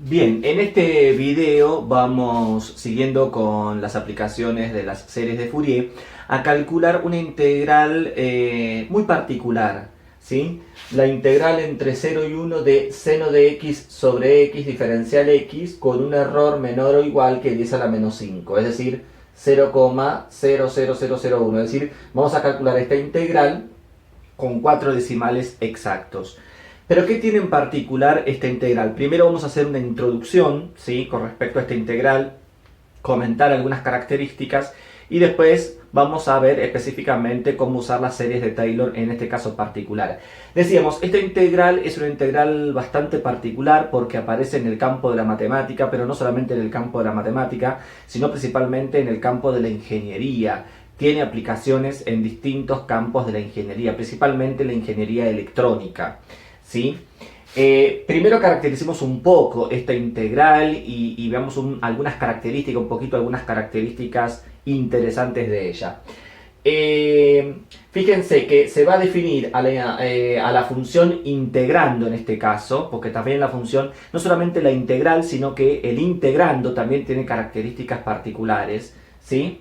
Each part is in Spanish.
Bien, en este video vamos, siguiendo con las aplicaciones de las series de Fourier, a calcular una integral muy particular, ¿sí? La integral entre 0 y 1 de seno de x sobre x diferencial x con un error menor o igual que 10 a la menos 5, es decir, 0,00001. Es decir, vamos a calcular esta integral con 4 decimales exactos. ¿Pero qué tiene en particular esta integral? Primero vamos a hacer una introducción, ¿sí?, con respecto a esta integral, comentar algunas características y después vamos a ver específicamente cómo usar las series de Taylor en este caso particular. Decíamos, esta integral es una integral bastante particular porque aparece en el campo de la matemática, pero no solamente en el campo de la matemática, sino principalmente en el campo de la ingeniería. Tiene aplicaciones en distintos campos de la ingeniería, principalmente la ingeniería electrónica, ¿sí? Primero caractericemos un poco esta integral y veamos algunas características interesantes de ella. Fíjense que se va a definir a la función integrando en este caso, porque también la función, no solamente la integral, sino que el integrando también tiene características particulares, ¿sí?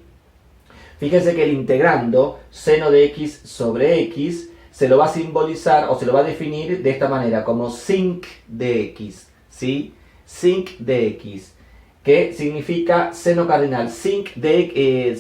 Fíjense que el integrando seno de x sobre x se lo va a simbolizar o se lo va a definir de esta manera, como sinc de x, ¿sí? Sinc de x, que significa seno cardinal. Sinc de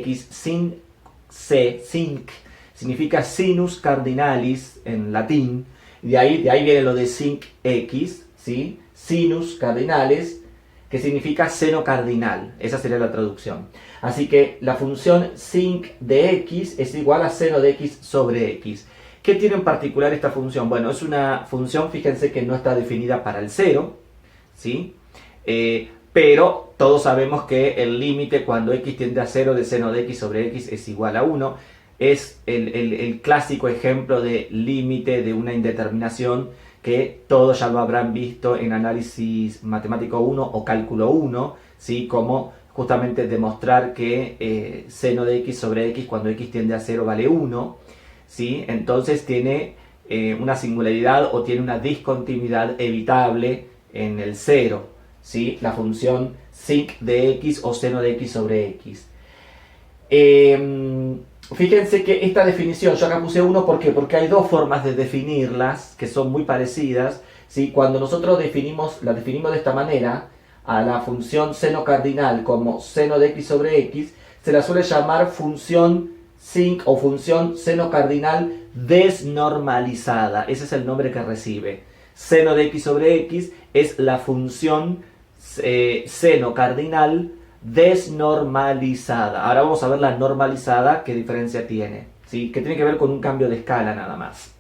x, sin c, sinc, significa sinus cardinalis en latín, de ahí viene lo de sinc x, ¿sí? Sinus cardinalis, que significa seno cardinal. Esa sería la traducción. Así que la función sinc de x es igual a seno de x sobre x. ¿Qué tiene en particular esta función? Bueno, es una función, fíjense que no está definida para el 0, ¿sí? Pero todos sabemos que el límite cuando x tiende a 0 de seno de x sobre x es igual a 1. Es el clásico ejemplo de límite de una indeterminación que todos ya lo habrán visto en análisis matemático 1 o cálculo 1, ¿sí? Como justamente demostrar que seno de x sobre x cuando x tiende a 0 vale 1, ¿sí? Entonces tiene una singularidad o tiene una discontinuidad evitable en el 0, ¿sí? La función sinc de x o seno de x sobre x. Fíjense que esta definición, yo acá puse 1, ¿por qué? Porque hay dos formas de definirlas que son muy parecidas, ¿sí? Cuando nosotros la definimos de esta manera, a la función seno cardinal como seno de x sobre x, se la suele llamar función sinc o función seno cardinal desnormalizada. Ese es el nombre que recibe. Seno de x sobre x es la función seno cardinal desnormalizada. Ahora vamos a ver la normalizada, qué diferencia tiene, ¿sí? Que tiene que ver con un cambio de escala nada más.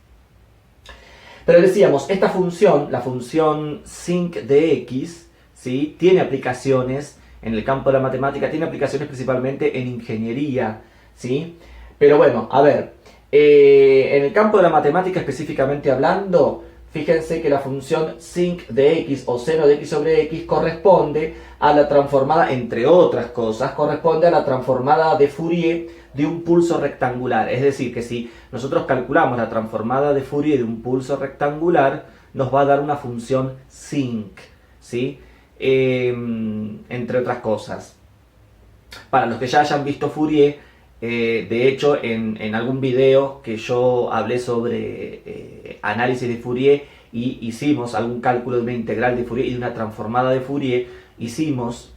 Pero decíamos, esta función, la función sinc de x, ¿sí?, tiene aplicaciones en el campo de la matemática, tiene aplicaciones principalmente en ingeniería, ¿sí? Pero bueno, a ver, en el campo de la matemática específicamente hablando, fíjense que la función sinc de x o seno de x sobre x corresponde a la transformada, entre otras cosas, corresponde a la transformada de Fourier de un pulso rectangular. Es decir, que si nosotros calculamos la transformada de Fourier de un pulso rectangular, nos va a dar una función sinc, ¿sí? Entre otras cosas. Para los que ya hayan visto Fourier, de hecho en algún video que yo hablé sobre análisis de Fourier y hicimos algún cálculo de una integral de Fourier y de una transformada de Fourier, hicimos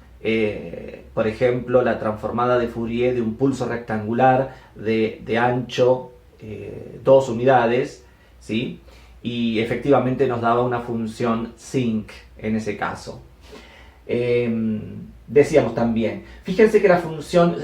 por ejemplo la transformada de Fourier de un pulso rectangular de ancho 2 unidades, ¿sí? Y efectivamente nos daba una función sinc en ese caso. Decíamos también, fíjense que la función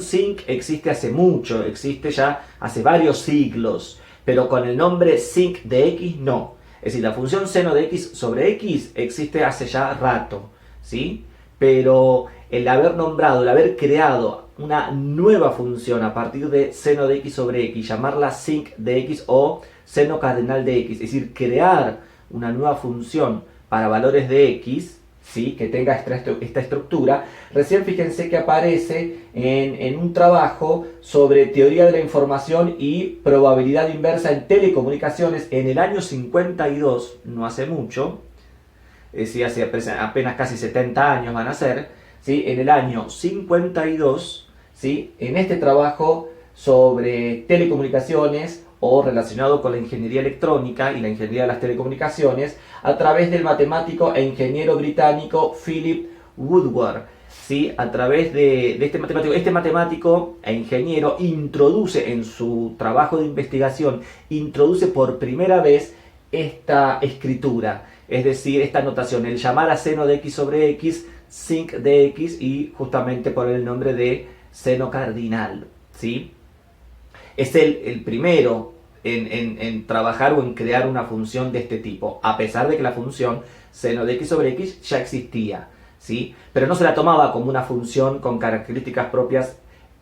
sinc existe hace mucho, existe ya hace varios siglos, pero con el nombre sinc de x no. Es decir, la función seno de x sobre x existe hace ya rato, ¿sí? Pero el haber creado una nueva función a partir de seno de x sobre x, llamarla sinc de x o seno cardinal de x, es decir, crear una nueva función para valores de x, ¿sí?, que tenga esta estructura, recién fíjense que aparece en un trabajo sobre teoría de la información y probabilidad inversa en telecomunicaciones en el año 52, no hace mucho, ¿sí? Hace apenas casi 70 años van a ser, ¿sí? En el año 52, ¿sí? En este trabajo sobre telecomunicaciones o relacionado con la ingeniería electrónica y la ingeniería de las telecomunicaciones, a través del matemático e ingeniero británico Philip Woodward. ¿Sí? A través de este matemático e ingeniero introduce en su trabajo de investigación, introduce por primera vez esta escritura, es decir, esta notación, el llamar a seno de x sobre x, sinc de x, y justamente poner el nombre de seno cardinal, ¿sí? Es el primero en trabajar o en crear una función de este tipo, a pesar de que la función seno de x sobre x ya existía, ¿sí? Pero no se la tomaba como una función con características propias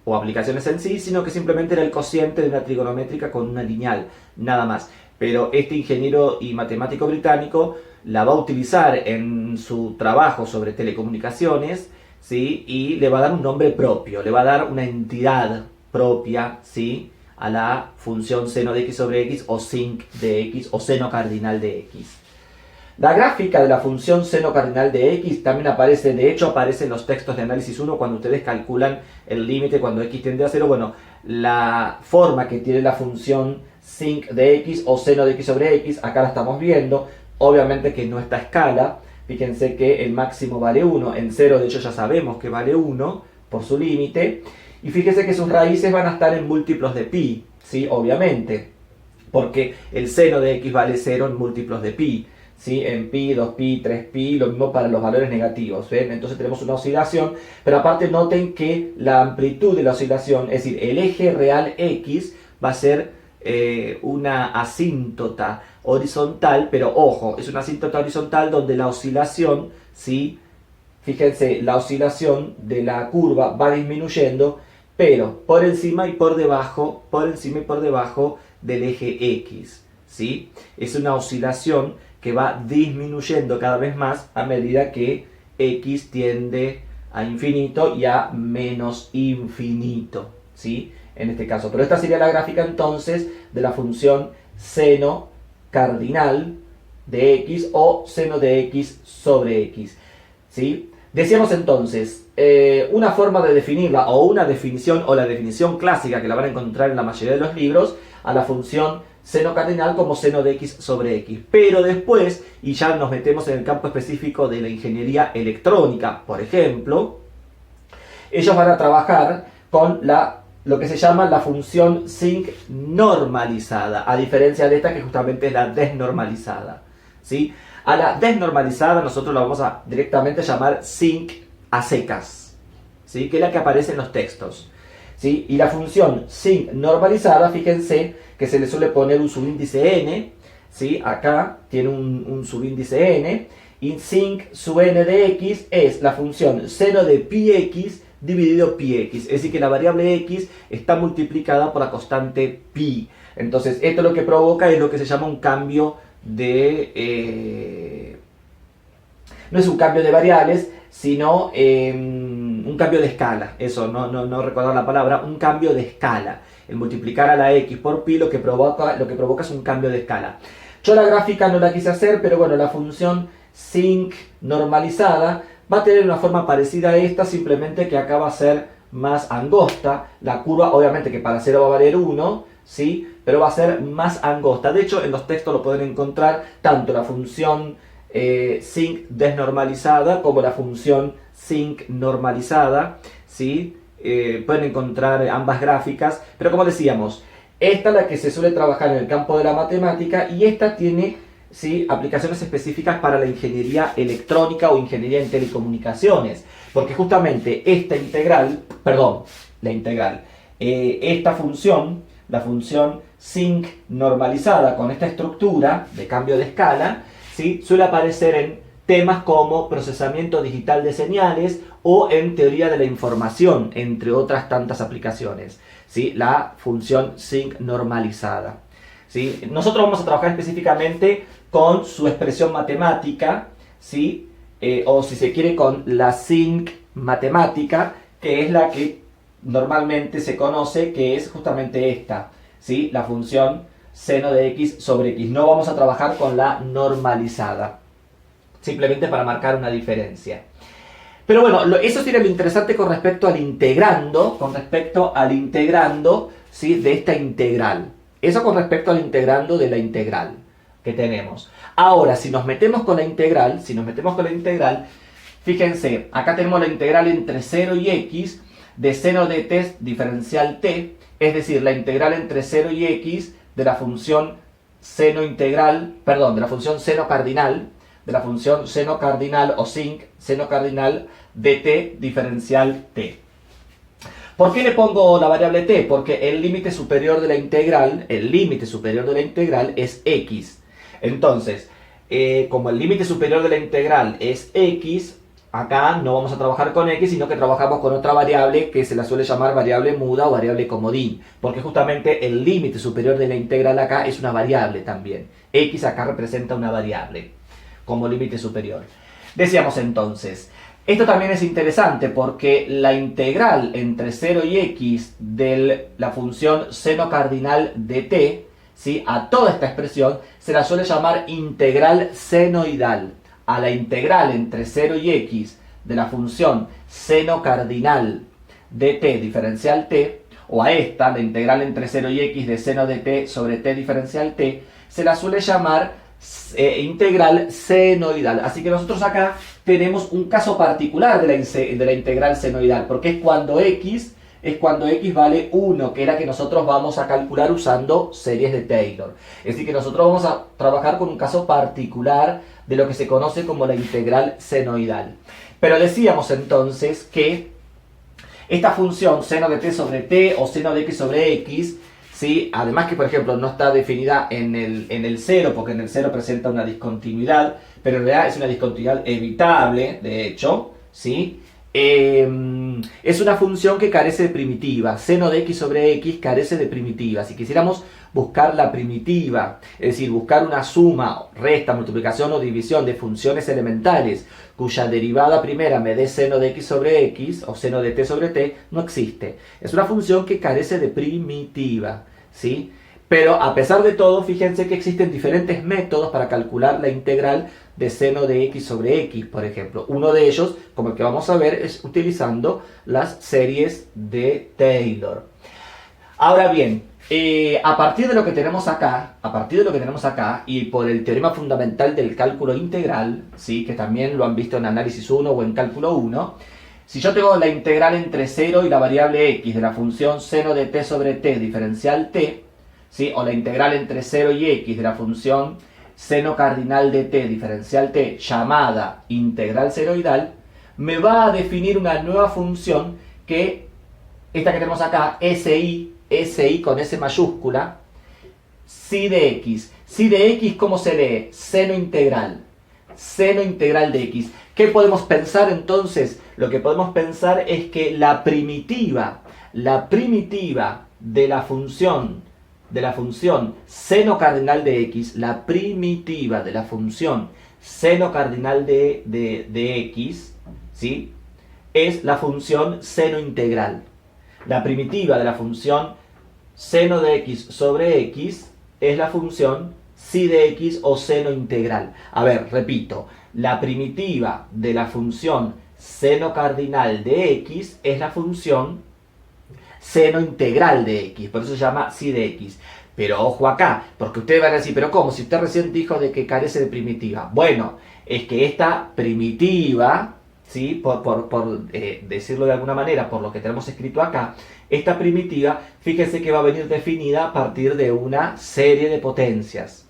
o aplicaciones en sí, sino que simplemente era el cociente de una trigonométrica con una lineal, nada más. Pero este ingeniero y matemático británico la va a utilizar en su trabajo sobre telecomunicaciones, ¿sí? Y le va a dar un nombre propio, le va a dar una entidad propia, ¿sí? A la función seno de x sobre x o sinc de x o seno cardinal de x. La gráfica de la función seno cardinal de x también aparece, de hecho aparece en los textos de análisis 1 cuando ustedes calculan el límite cuando x tiende a 0. Bueno, la forma que tiene la función sinc de x o seno de x sobre x, acá la estamos viendo, obviamente que no está a escala, fíjense que el máximo vale 1, en 0 de hecho ya sabemos que vale 1 por su límite, y fíjense que sus raíces van a estar en múltiplos de pi, ¿sí? Obviamente, porque el seno de x vale 0 en múltiplos de pi, ¿sí? En pi, 2pi, 3pi, lo mismo para los valores negativos, ¿ven? Entonces tenemos una oscilación, pero aparte noten que la amplitud de la oscilación, es decir, el eje real x va a ser una asíntota horizontal, pero ojo, es una asíntota horizontal donde la oscilación, ¿sí? Fíjense, la oscilación de la curva va disminuyendo, pero por encima y por debajo del eje x, ¿sí? Es una oscilación que va disminuyendo cada vez más a medida que x tiende a infinito y a menos infinito, ¿sí? En este caso. Pero esta sería la gráfica entonces de la función seno cardinal de x o seno de x sobre x, ¿sí? Decíamos entonces, una forma de definirla o una definición o la definición clásica que la van a encontrar en la mayoría de los libros a la función seno cardinal como seno de x sobre x. Pero después, y ya nos metemos en el campo específico de la ingeniería electrónica, por ejemplo, ellos van a trabajar con lo que se llama la función sinc normalizada, a diferencia de esta que justamente es la desnormalizada, ¿sí? A la desnormalizada nosotros la vamos a directamente llamar sinc a secas, ¿sí? Que es la que aparece en los textos, ¿sí? Y la función sinc normalizada, fíjense que se le suele poner un subíndice n, ¿sí? Acá tiene un subíndice n, y sinc sub n de x es la función seno de pi x dividido pi x, es decir que la variable x está multiplicada por la constante pi. Entonces esto lo que provoca es lo que se llama un cambio de... no es un cambio de variables, sino un cambio de escala. Eso, no recordar la palabra, un cambio de escala. El multiplicar a la x por pi lo que provoca es un cambio de escala. Yo la gráfica no la quise hacer, pero bueno, la función sinc normalizada va a tener una forma parecida a esta, simplemente que acá va a ser más angosta. La curva, obviamente que para 0 va a valer 1, ¿sí? Pero va a ser más angosta. De hecho, en los textos lo pueden encontrar tanto la función sinc desnormalizada como la función sinc normalizada, ¿sí? Pueden encontrar ambas gráficas, pero como decíamos, esta es la que se suele trabajar en el campo de la matemática y esta tiene, ¿sí?, aplicaciones específicas para la ingeniería electrónica o ingeniería en telecomunicaciones, porque justamente esta función, la función sinc normalizada con esta estructura de cambio de escala, ¿sí?, suele aparecer en temas como procesamiento digital de señales o en teoría de la información, entre otras tantas aplicaciones, ¿sí?, la función sinc normalizada, ¿sí? Nosotros vamos a trabajar específicamente con su expresión matemática, ¿sí? O si se quiere con la sinc matemática, que es la que normalmente se conoce, que es justamente esta, ¿sí?, la función seno de x sobre x. No vamos a trabajar con la normalizada. simplemente para marcar una diferencia. Pero bueno, eso sería lo interesante con respecto al integrando, ¿sí? De esta integral. Eso con respecto al integrando de la integral que tenemos. Ahora, si nos metemos con la integral, fíjense, acá tenemos la integral entre 0 y x de seno de t diferencial t, es decir, la integral entre 0 y x de la función seno cardinal, de la función seno cardinal o sinc, seno cardinal de t diferencial t. ¿Por qué le pongo la variable t? Porque el límite superior de la integral, es x. Entonces, como el límite superior de la integral es x, acá no vamos a trabajar con x, sino que trabajamos con otra variable que se la suele llamar variable muda o variable comodín, porque justamente el límite superior de la integral acá es una variable también. X acá representa una variable como límite superior. Decíamos entonces, esto también es interesante porque la integral entre 0 y x de la función seno cardinal de t, ¿sí? A toda esta expresión se la suele llamar integral senoidal. A la integral entre 0 y x de la función seno cardinal de t diferencial t, o a esta, la integral entre 0 y x de seno de t sobre t diferencial t, se la suele llamar integral senoidal. Así que nosotros acá tenemos un caso particular de la integral senoidal, porque es cuando x vale 1, que es la que nosotros vamos a calcular usando series de Taylor. Es decir, que nosotros vamos a trabajar con un caso particular de lo que se conoce como la integral senoidal. Pero decíamos entonces que esta función seno de t sobre t o seno de x sobre x, ¿sí? Además que, por ejemplo, no está definida en el 0, porque en el 0 presenta una discontinuidad, pero en realidad es una discontinuidad evitable, de hecho, ¿sí? Es una función que carece de primitiva. Seno de x sobre x carece de primitiva. Si quisiéramos buscar la primitiva, es decir, buscar una suma, resta, multiplicación o división de funciones elementales cuya derivada primera me dé seno de x sobre x o seno de t sobre t, no existe. Es una función que carece de primitiva, ¿sí? Pero a pesar de todo, fíjense que existen diferentes métodos para calcular la integral de seno de x sobre x, por ejemplo. Uno de ellos, como el que vamos a ver, es utilizando las series de Taylor. Ahora bien, a partir de lo que tenemos acá, y por el teorema fundamental del cálculo integral, ¿sí? Que también lo han visto en análisis 1 o en cálculo 1, si yo tengo la integral entre 0 y la variable x de la función seno de t sobre t diferencial t, ¿sí? O la integral entre 0 y x de la función seno cardinal de t diferencial t llamada integral senoidal, me va a definir una nueva función que, esta que tenemos acá, SI con S mayúscula, psi de x. Psi de x, ¿cómo se lee? Seno integral de x. ¿Qué podemos pensar entonces? Lo que podemos pensar es que la primitiva de la función seno cardinal de x, la primitiva de la función seno cardinal de x, ¿sí? Es la función seno integral. La primitiva de la función seno de x sobre x es la función psi de x o seno integral. A ver, repito, la primitiva de la función seno cardinal de x es la función seno integral de x, por eso se llama psi de x. Pero ojo acá, porque ustedes van a decir, pero ¿cómo? Si usted recién dijo de que carece de primitiva. Bueno, es que esta primitiva, ¿sí? Por decirlo de alguna manera, por lo que tenemos escrito acá, esta primitiva, fíjense que va a venir definida a partir de una serie de potencias.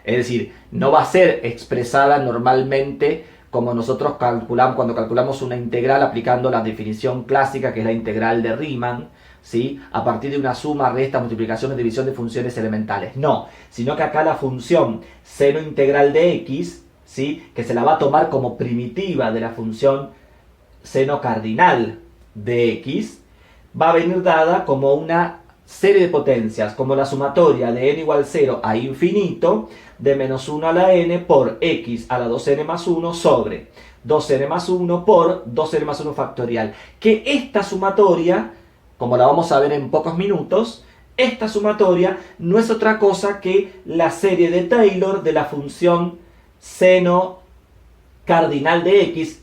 Es decir, no va a ser expresada normalmente como nosotros calculamos cuando calculamos una integral aplicando la definición clásica que es la integral de Riemann, ¿sí? A partir de una suma, resta, multiplicación o división de funciones elementales. No, sino que acá la función seno integral de x, ¿sí? Que se la va a tomar como primitiva de la función seno cardinal de x, va a venir dada como una serie de potencias, como la sumatoria de n igual 0 a infinito, de menos 1 a la n por x a la 2n más 1 sobre 2n más 1 por 2n más 1 factorial. Que esta sumatoria, como la vamos a ver en pocos minutos, esta sumatoria no es otra cosa que la serie de Taylor de la función seno cardinal de x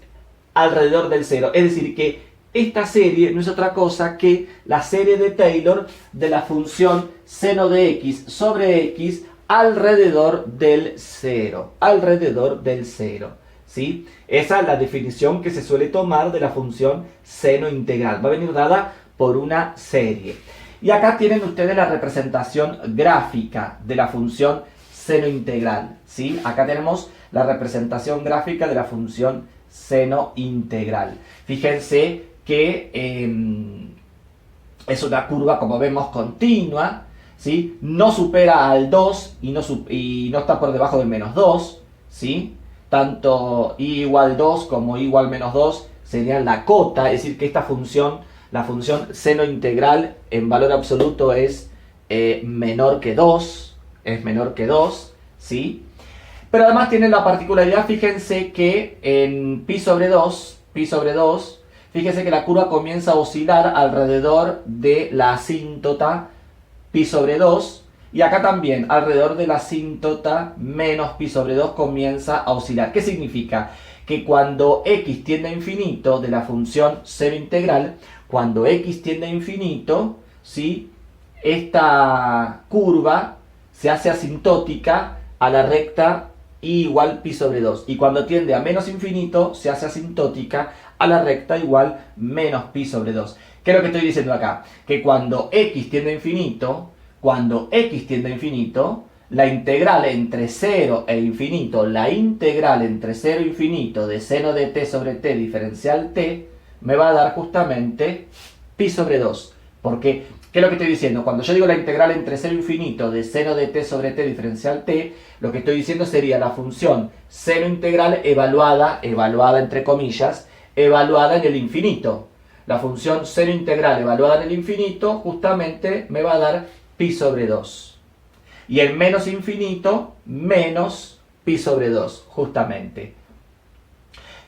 alrededor del 0. Es decir, que esta serie no es otra cosa que la serie de Taylor de la función seno de x sobre x alrededor del 0. Alrededor del 0. ¿Sí? Esa es la definición que se suele tomar de la función seno integral. Va a venir dada por una serie. Y acá tienen ustedes la representación gráfica de la función seno integral. ¿Sí? Acá tenemos la representación gráfica de la función seno integral. Fíjense que es una curva, como vemos, continua, ¿sí? No supera al 2 y no está por debajo del menos 2, ¿sí? Tanto y igual 2 como y igual menos 2 serían la cota, es decir, que esta función, la función seno integral en valor absoluto es menor que 2, ¿sí? Pero además tiene la particularidad, fíjense que en pi sobre 2, fíjense que la curva comienza a oscilar alrededor de la asíntota pi sobre 2, y acá también alrededor de la asíntota menos pi sobre 2 comienza a oscilar. ¿Qué significa? Que cuando x tiende a infinito de la función seno integral, cuando x tiende a infinito, ¿sí? Esta curva se hace asintótica a la recta y igual pi sobre 2. Y cuando tiende a menos infinito, se hace asintótica a la recta igual menos pi sobre 2. ¿Qué es lo que estoy diciendo acá? Que cuando x tiende a infinito, la integral entre 0 e infinito, la integral entre 0 e infinito de seno de t sobre t diferencial t, me va a dar justamente pi sobre 2. Porque, ¿qué es lo que estoy diciendo? Cuando yo digo la integral entre 0 e infinito de seno de t sobre t diferencial t, lo que estoy diciendo sería la función seno integral evaluada entre comillas, evaluada en el infinito. La función seno integral evaluada en el infinito justamente me va a dar pi sobre 2. Y el menos infinito, menos pi sobre 2, justamente.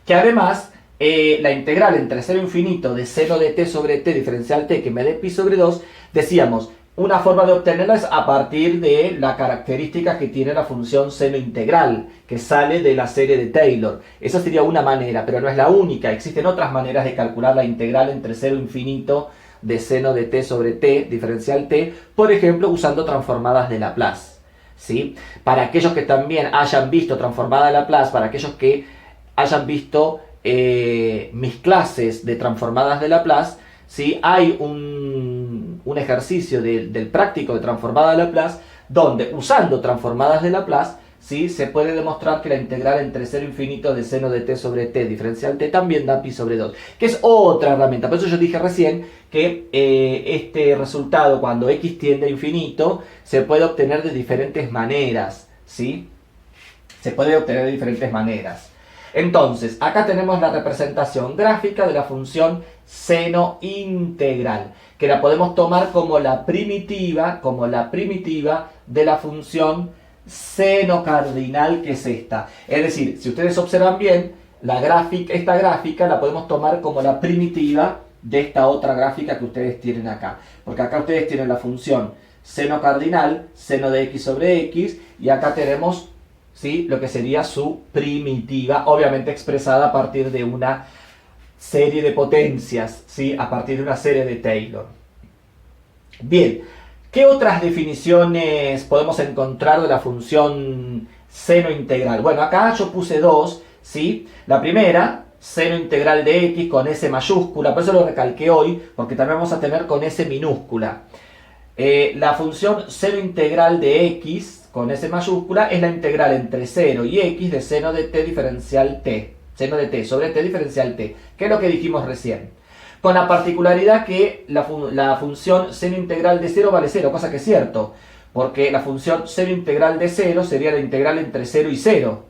Que además, la integral entre 0 e infinito de seno de t sobre t diferencial t que me dé pi sobre 2, decíamos, una forma de obtenerla es a partir de la característica que tiene la función seno integral, que sale de la serie de Taylor. Esa sería una manera, pero no es la única. Existen otras maneras de calcular la integral entre 0 e infinito de seno de t sobre t, diferencial t, por ejemplo, usando transformadas de Laplace. ¿Sí? Para aquellos que también hayan visto transformada de Laplace, para aquellos que hayan visto mis clases de transformadas de Laplace, ¿sí? Hay un ejercicio del práctico de transformada de Laplace donde usando transformadas de Laplace, ¿sí? Se puede demostrar que la integral entre 0 e infinito de seno de t sobre t diferencial t también da pi sobre 2, que es otra herramienta. Por eso yo dije recién que este resultado cuando x tiende a infinito se puede obtener de diferentes maneras, ¿sí? Se puede obtener de diferentes maneras. Entonces, acá tenemos la representación gráfica de la función seno integral, que la podemos tomar como la primitiva de la función seno cardinal, que es esta. Es decir, si ustedes observan bien, esta gráfica la podemos tomar como la primitiva de esta otra gráfica que ustedes tienen acá. Porque acá ustedes tienen la función seno cardinal, seno de x sobre x, y acá tenemos, ¿sí?, lo que sería su primitiva, obviamente expresada a partir de una serie de potencias, ¿sí?, a partir de una serie de Taylor. Bien, ¿qué otras definiciones podemos encontrar de la función seno integral? Bueno, acá yo puse dos, ¿sí? La primera, seno integral de x con S mayúscula, por eso lo recalqué hoy, porque también vamos a tener con S minúscula. La función seno integral de x con S mayúscula es la integral entre 0 y x de seno de t diferencial t, seno de t sobre t diferencial t, que es lo que dijimos recién. Con la particularidad que la función seno integral de 0 vale 0, cosa que es cierto, porque la función seno integral de 0 sería la integral entre 0 y 0.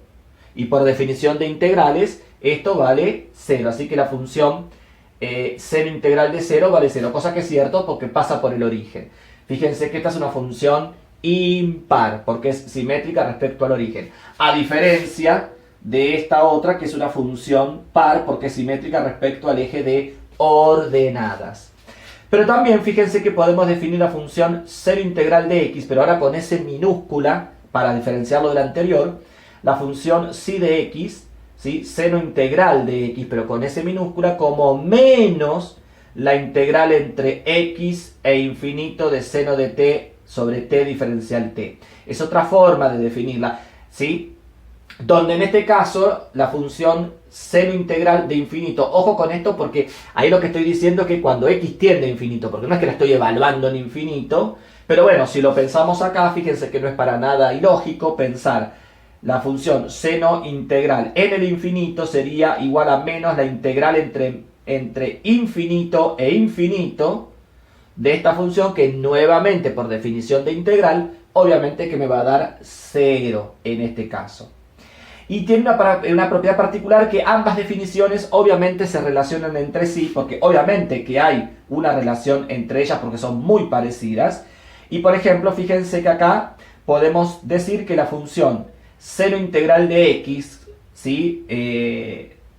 Y por definición de integrales, esto vale 0. Así que la función seno integral de 0 vale 0, cosa que es cierto porque pasa por el origen. Fíjense que esta es una función impar, porque es simétrica respecto al origen. A diferencia de esta otra, que es una función par, porque es simétrica respecto al eje de ordenadas. Pero también fíjense que podemos definir la función seno integral de x, pero ahora con S minúscula, para diferenciarlo de la anterior, la función psi de x, ¿sí? Seno integral de x, pero con S minúscula, como menos la integral entre x e infinito de seno de t sobre t diferencial t. Es otra forma de definirla, ¿sí? Donde en este caso la función seno integral de infinito, ojo con esto porque ahí lo que estoy diciendo es que cuando x tiende a infinito, porque no es que la estoy evaluando en infinito, pero bueno, si lo pensamos acá, fíjense que no es para nada ilógico pensar la función seno integral en el infinito sería igual a menos la integral entre infinito e infinito de esta función, que nuevamente por definición de integral, obviamente que me va a dar 0 en este caso. Y tiene una propiedad particular, que ambas definiciones obviamente se relacionan entre sí, porque obviamente que hay una relación entre ellas porque son muy parecidas. Y por ejemplo, fíjense que acá podemos decir que la función seno integral de x, ¿sí?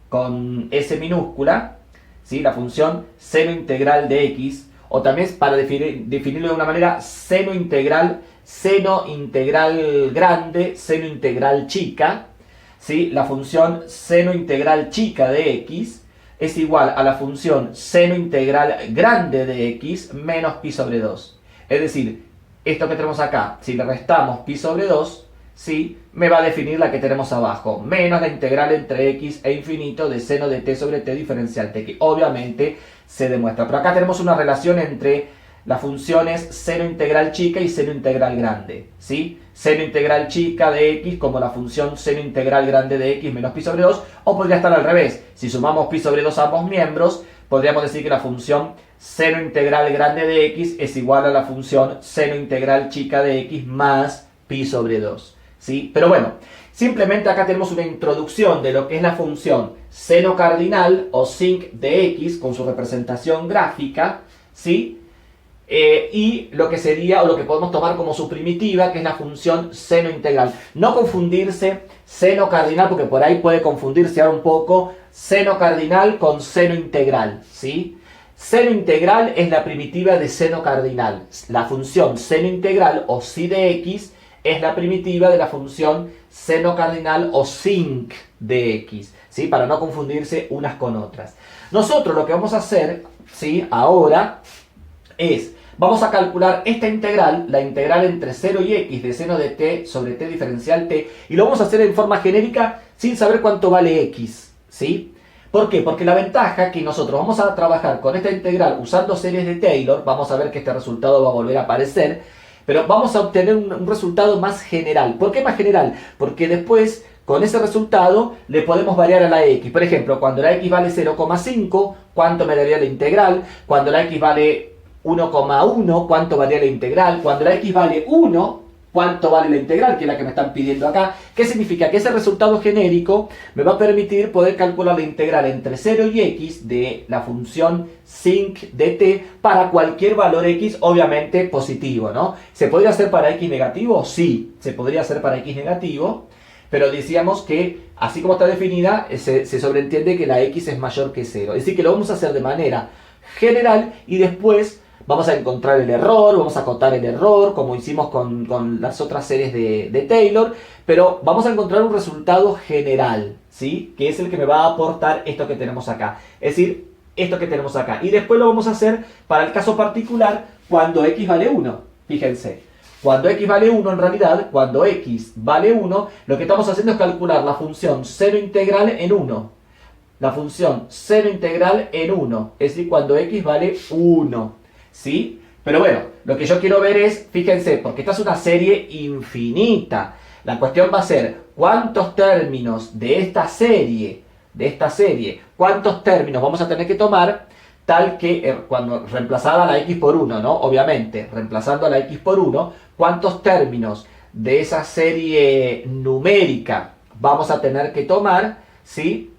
Con S minúscula, ¿sí? La función seno integral de x, o también para definirlo de una manera, seno integral grande, seno integral chica, ¿sí? La función seno integral chica de x es igual a la función seno integral grande de x menos pi sobre 2. Es decir, esto que tenemos acá, si le restamos pi sobre 2, ¿sí? Me va a definir la que tenemos abajo, menos la integral entre x e infinito de seno de t sobre t diferencial t, que obviamente se demuestra. Pero acá tenemos una relación entre las funciones seno integral chica y seno integral grande, ¿sí? Seno integral chica de x como la función seno integral grande de x menos pi sobre 2, o podría estar al revés. Si sumamos pi sobre 2 a ambos miembros, podríamos decir que la función seno integral grande de x es igual a la función seno integral chica de x más pi sobre 2, ¿sí? Pero bueno, simplemente acá tenemos una introducción de lo que es la función seno cardinal o sinc de x con su representación gráfica, ¿sí? Y lo que sería, o lo que podemos tomar como su primitiva, que es la función seno integral. No confundirse seno cardinal, porque por ahí puede confundirse ahora un poco seno cardinal con seno integral, ¿sí? Seno integral es la primitiva de seno cardinal. La función seno integral o si de x es la primitiva de la función seno cardinal o sinc de x, ¿sí? Para no confundirse unas con otras. Nosotros lo que vamos a hacer, ¿sí? Ahora es, vamos a calcular esta integral, la integral entre 0 y x de seno de t sobre t diferencial t, y lo vamos a hacer en forma genérica sin saber cuánto vale x, ¿sí? ¿Por qué? Porque la ventaja es que nosotros vamos a trabajar con esta integral usando series de Taylor, vamos a ver que este resultado va a volver a aparecer, pero vamos a obtener un resultado más general. ¿Por qué más general? Porque después, con ese resultado, le podemos variar a la x. Por ejemplo, cuando la x vale 0,5, ¿cuánto me daría la integral? Cuando la x vale 1,1, ¿cuánto varía la integral? Cuando la x vale 1, ¿cuánto vale la integral? Que es la que me están pidiendo acá. ¿Qué significa? Que ese resultado genérico me va a permitir poder calcular la integral entre 0 y x de la función sinc de t para cualquier valor x, obviamente positivo, ¿no? ¿Se podría hacer para x negativo? Sí, se podría hacer para x negativo, pero decíamos que, así como está definida, se sobreentiende que la x es mayor que 0. Es decir, que lo vamos a hacer de manera general y después vamos a encontrar el error, vamos a acotar el error, como hicimos con las otras series de Taylor, pero vamos a encontrar un resultado general, ¿sí? Que es el que me va a aportar esto que tenemos acá. Es decir, esto que tenemos acá. Y después lo vamos a hacer para el caso particular cuando x vale 1. Fíjense, cuando x vale 1, en realidad, cuando x vale 1, lo que estamos haciendo es calcular la función seno integral en 1. La función seno integral en 1, es decir, cuando x vale 1. ¿Sí? Pero bueno, lo que yo quiero ver es, fíjense, porque esta es una serie infinita. La cuestión va a ser cuántos términos de esta serie, cuántos términos vamos a tener que tomar, tal que cuando reemplazada la x por 1, ¿no? Obviamente, reemplazando a la x por 1, cuántos términos de esa serie numérica vamos a tener que tomar, ¿sí?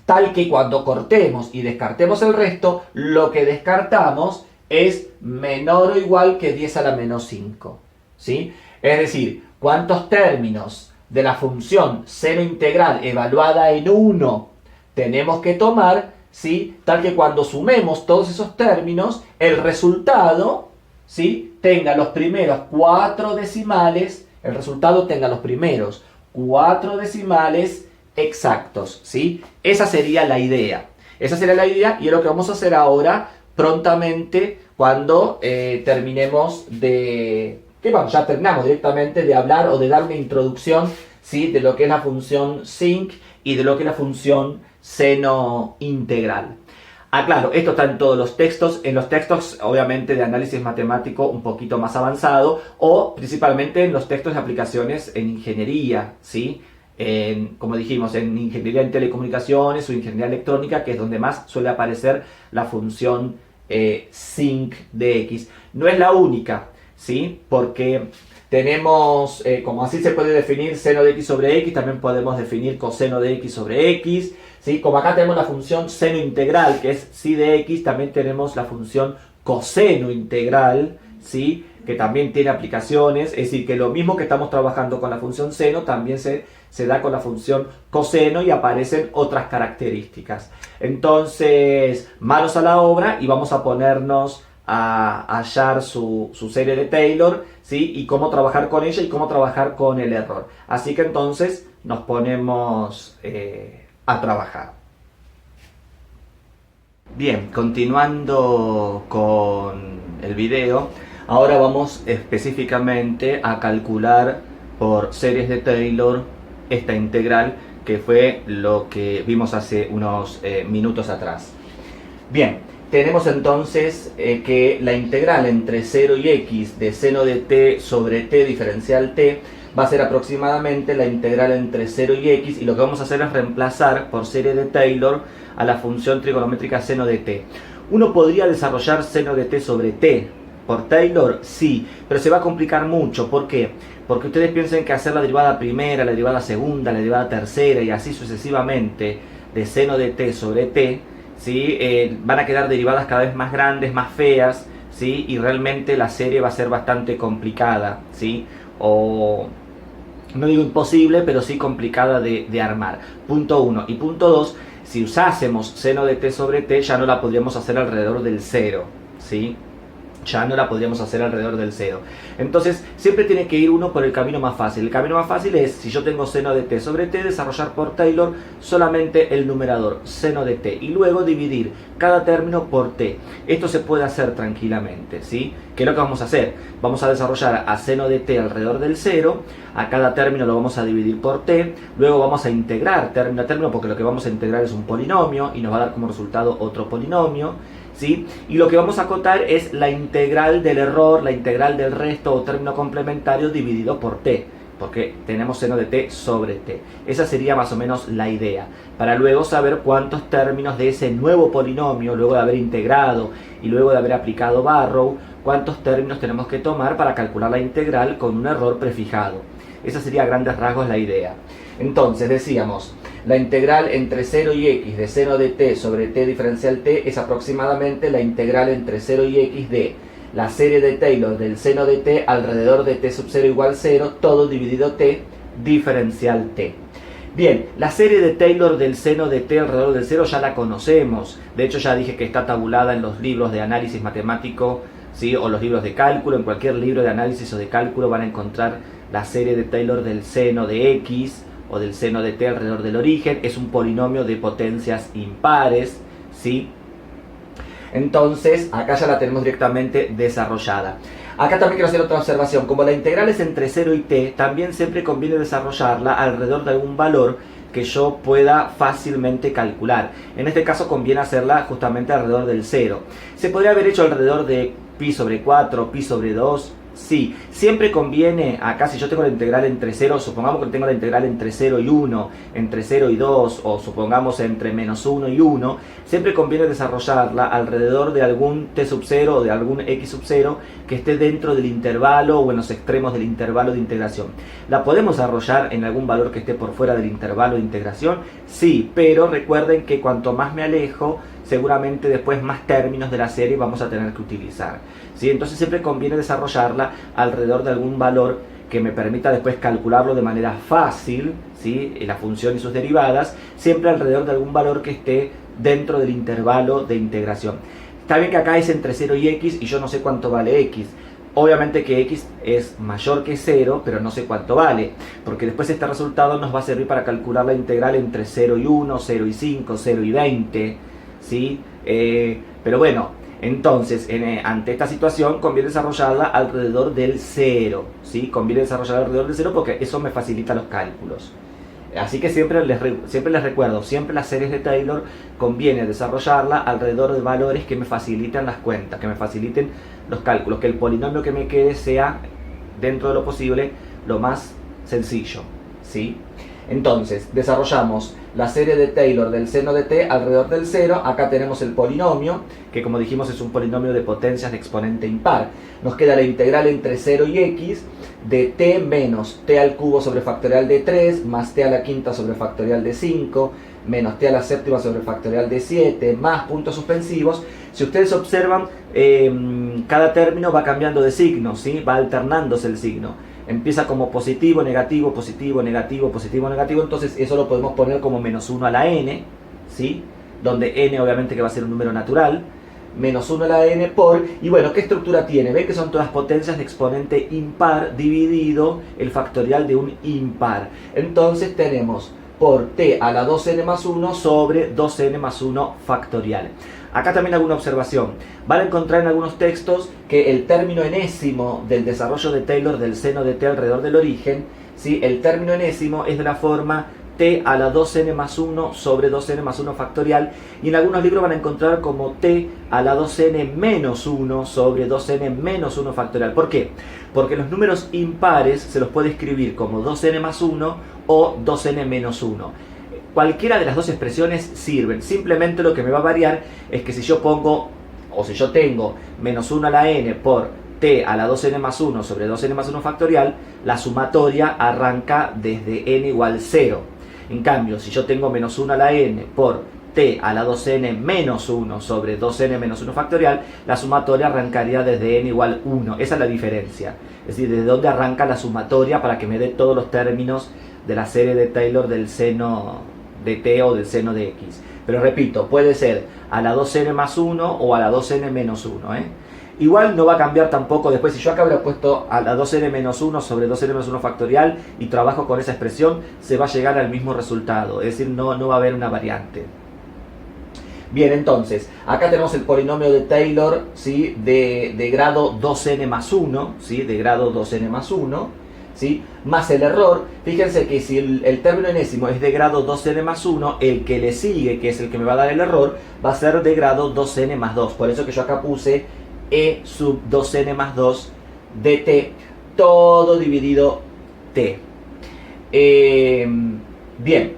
Tal que cuando cortemos y descartemos el resto, lo que descartamos es menor o igual que 10 a la menos 5, ¿sí? Es decir, ¿cuántos términos de la función seno integral evaluada en 1 tenemos que tomar, ¿sí? Tal que cuando sumemos todos esos términos, el resultado, ¿sí? Tenga los primeros 4 decimales, el resultado tenga los primeros 4 decimales exactos, ¿sí? Esa sería la idea. Esa sería la idea y es lo que vamos a hacer ahora prontamente cuando terminemos de... Que bueno, ya terminamos directamente de hablar o de dar una introducción, ¿sí? De lo que es la función sinc y de lo que es la función seno integral. Ah, claro, esto está en todos los textos, en los textos obviamente de análisis matemático un poquito más avanzado o principalmente en los textos de aplicaciones en ingeniería, ¿sí? Como dijimos, en ingeniería en telecomunicaciones o ingeniería electrónica, que es donde más suele aparecer la función sinc de x. No es la única, ¿sí? Porque tenemos, como así se puede definir seno de x sobre x, también podemos definir coseno de x sobre x, ¿sí? Como acá tenemos la función seno integral, que es psi de x, también tenemos la función coseno integral, ¿sí? Que también tiene aplicaciones, es decir, que lo mismo que estamos trabajando con la función seno, también se da con la función coseno y aparecen otras características. Entonces, manos a la obra y vamos a ponernos a hallar su serie de Taylor, ¿sí? Y cómo trabajar con ella y cómo trabajar con el error. Así que entonces nos ponemos a trabajar. Bien, continuando con el video, ahora vamos específicamente a calcular por series de Taylor esta integral que fue lo que vimos hace unos minutos atrás. Bien, tenemos entonces que la integral entre 0 y x de seno de t sobre t diferencial t va a ser aproximadamente la integral entre 0 y x, y lo que vamos a hacer es reemplazar por serie de Taylor a la función trigonométrica seno de t. Uno podría desarrollar seno de t sobre t por Taylor, sí, pero se va a complicar mucho. ¿Por qué? Porque ustedes piensen que hacer la derivada primera, la derivada segunda, la derivada tercera y así sucesivamente de seno de t sobre t, ¿sí? Van a quedar derivadas cada vez más grandes, más feas, ¿sí? Y realmente la serie va a ser bastante complicada, ¿sí? O no digo imposible, pero sí complicada de armar. Punto 1. Y punto 2, si usásemos seno de t sobre t, ya no la podríamos hacer alrededor del 0, ¿sí? Ya no la podríamos hacer alrededor del 0. Entonces, siempre tiene que ir uno por el camino más fácil. El camino más fácil es, si yo tengo seno de t sobre t, desarrollar por Taylor solamente el numerador, seno de t, y luego dividir cada término por t. Esto se puede hacer tranquilamente, ¿sí? ¿Qué es lo que vamos a hacer? Vamos a desarrollar a seno de t alrededor del 0, a cada término lo vamos a dividir por t, luego vamos a integrar término a término, porque lo que vamos a integrar es un polinomio, y nos va a dar como resultado otro polinomio, ¿sí? Y lo que vamos a acotar es la integral del error, la integral del resto o término complementario dividido por t, porque tenemos seno de t sobre t. Esa sería más o menos la idea, para luego saber cuántos términos de ese nuevo polinomio, luego de haber integrado y luego de haber aplicado Barrow, cuántos términos tenemos que tomar para calcular la integral con un error prefijado. Esa sería a grandes rasgos la idea. Entonces decíamos, la integral entre 0 y x de seno de t sobre t diferencial t es aproximadamente la integral entre 0 y x de la serie de Taylor del seno de t alrededor de t sub 0 igual 0, todo dividido t diferencial t. Bien, la serie de Taylor del seno de t alrededor del 0 ya la conocemos. De hecho, ya dije que está tabulada en los libros de análisis matemático, ¿sí? O los libros de cálculo. En cualquier libro de análisis o de cálculo van a encontrar la serie de Taylor del seno de x o del seno de t alrededor del origen. Es un polinomio de potencias impares, ¿sí? Entonces, acá ya la tenemos directamente desarrollada. Acá también quiero hacer otra observación. Como la integral es entre 0 y t, también siempre conviene desarrollarla alrededor de algún valor que yo pueda fácilmente calcular. En este caso conviene hacerla justamente alrededor del 0. Se podría haber hecho alrededor de pi sobre 4, pi sobre 2... Sí, siempre conviene, acá si yo tengo la integral entre 0, supongamos que tengo la integral entre 0 y 1, entre 0 y 2, o supongamos entre menos 1 y 1, siempre conviene desarrollarla alrededor de algún t sub 0 o de algún x sub 0 que esté dentro del intervalo o en los extremos del intervalo de integración. ¿La podemos desarrollar en algún valor que esté por fuera del intervalo de integración? Sí, pero recuerden que cuanto más me alejo, seguramente después más términos de la serie vamos a tener que utilizar, ¿sí? Entonces siempre conviene desarrollarla alrededor de algún valor que me permita después calcularlo de manera fácil, ¿sí? La función y sus derivadas, siempre alrededor de algún valor que esté dentro del intervalo de integración. Está bien que acá es entre 0 y x y yo no sé cuánto vale x, Obviamente que x es mayor que 0, pero no sé cuánto vale, porque después este resultado nos va a servir para calcular la integral entre 0 y 1, 0 y 5, 0 y 20, ¿sí? Pero bueno, entonces, ante esta situación conviene desarrollarla alrededor del 0, ¿sí? Conviene desarrollarla alrededor del 0 porque eso me facilita los cálculos. Así que siempre les recuerdo, siempre las series de Taylor conviene desarrollarla alrededor de valores que me faciliten las cuentas, que me faciliten los cálculos, que el polinomio que me quede sea, dentro de lo posible, lo más sencillo, ¿sí? Entonces, desarrollamos la serie de Taylor del seno de t alrededor del 0. Acá tenemos el polinomio, que como dijimos es un polinomio de potencias de exponente impar. Nos queda la integral entre 0 y x de t menos t al cubo sobre factorial de 3 más t a la quinta sobre factorial de 5 menos t a la séptima sobre factorial de 7 más puntos suspensivos. Si ustedes observan, cada término va cambiando de signo, ¿sí? Va alternándose el signo. Empieza como positivo, negativo, positivo, negativo, positivo, negativo. Entonces eso lo podemos poner como menos 1 a la n, ¿sí? Donde n obviamente que va a ser un número natural. Menos 1 a la n por... Y bueno, ¿qué estructura tiene? ¿Ven que son todas potencias de exponente impar dividido el factorial de un impar? Entonces tenemos por t a la 2n más 1 sobre 2n más 1 factorial. Acá también hago una observación. Van a encontrar en algunos textos que el término enésimo del desarrollo de Taylor del seno de t alrededor del origen, ¿sí? El término enésimo es de la forma t a la 2n más 1 sobre 2n más 1 factorial, y en algunos libros van a encontrar como t a la 2n menos 1 sobre 2n menos 1 factorial. ¿Por qué? Porque los números impares se los puede escribir como 2n más 1 o 2n menos 1. Cualquiera de las dos expresiones sirven. Simplemente lo que me va a variar es que si yo pongo, o si yo tengo menos 1 a la n por t a la 2n más 1 sobre 2n más 1 factorial, la sumatoria arranca desde n igual 0. En cambio, si yo tengo menos 1 a la n por t a la 2n menos 1 sobre 2n menos 1 factorial, la sumatoria arrancaría desde n igual 1. Esa es la diferencia. Es decir, desde dónde arranca la sumatoria para que me dé todos los términos de la serie de Taylor del seno de t o del seno de x. Pero repito, puede ser a la 2n más 1 o a la 2n menos 1, Igual no va a cambiar tampoco después. Si yo acá hubiera puesto a la 2n menos 1 sobre 2n menos 1 factorial y trabajo con esa expresión, se va a llegar al mismo resultado. Es decir, no va a haber una variante. Bien, entonces, acá tenemos el polinomio de Taylor, ¿sí? de grado 2n más 1, ¿sí? De grado 2n más 1. ¿Sí? Más el error. Fíjense que si el término enésimo es de grado 2n más 1, el que le sigue, que es el que me va a dar el error, va a ser de grado 2n más 2. Por eso que yo acá puse e sub 2n más 2 de t, todo dividido t. Bien.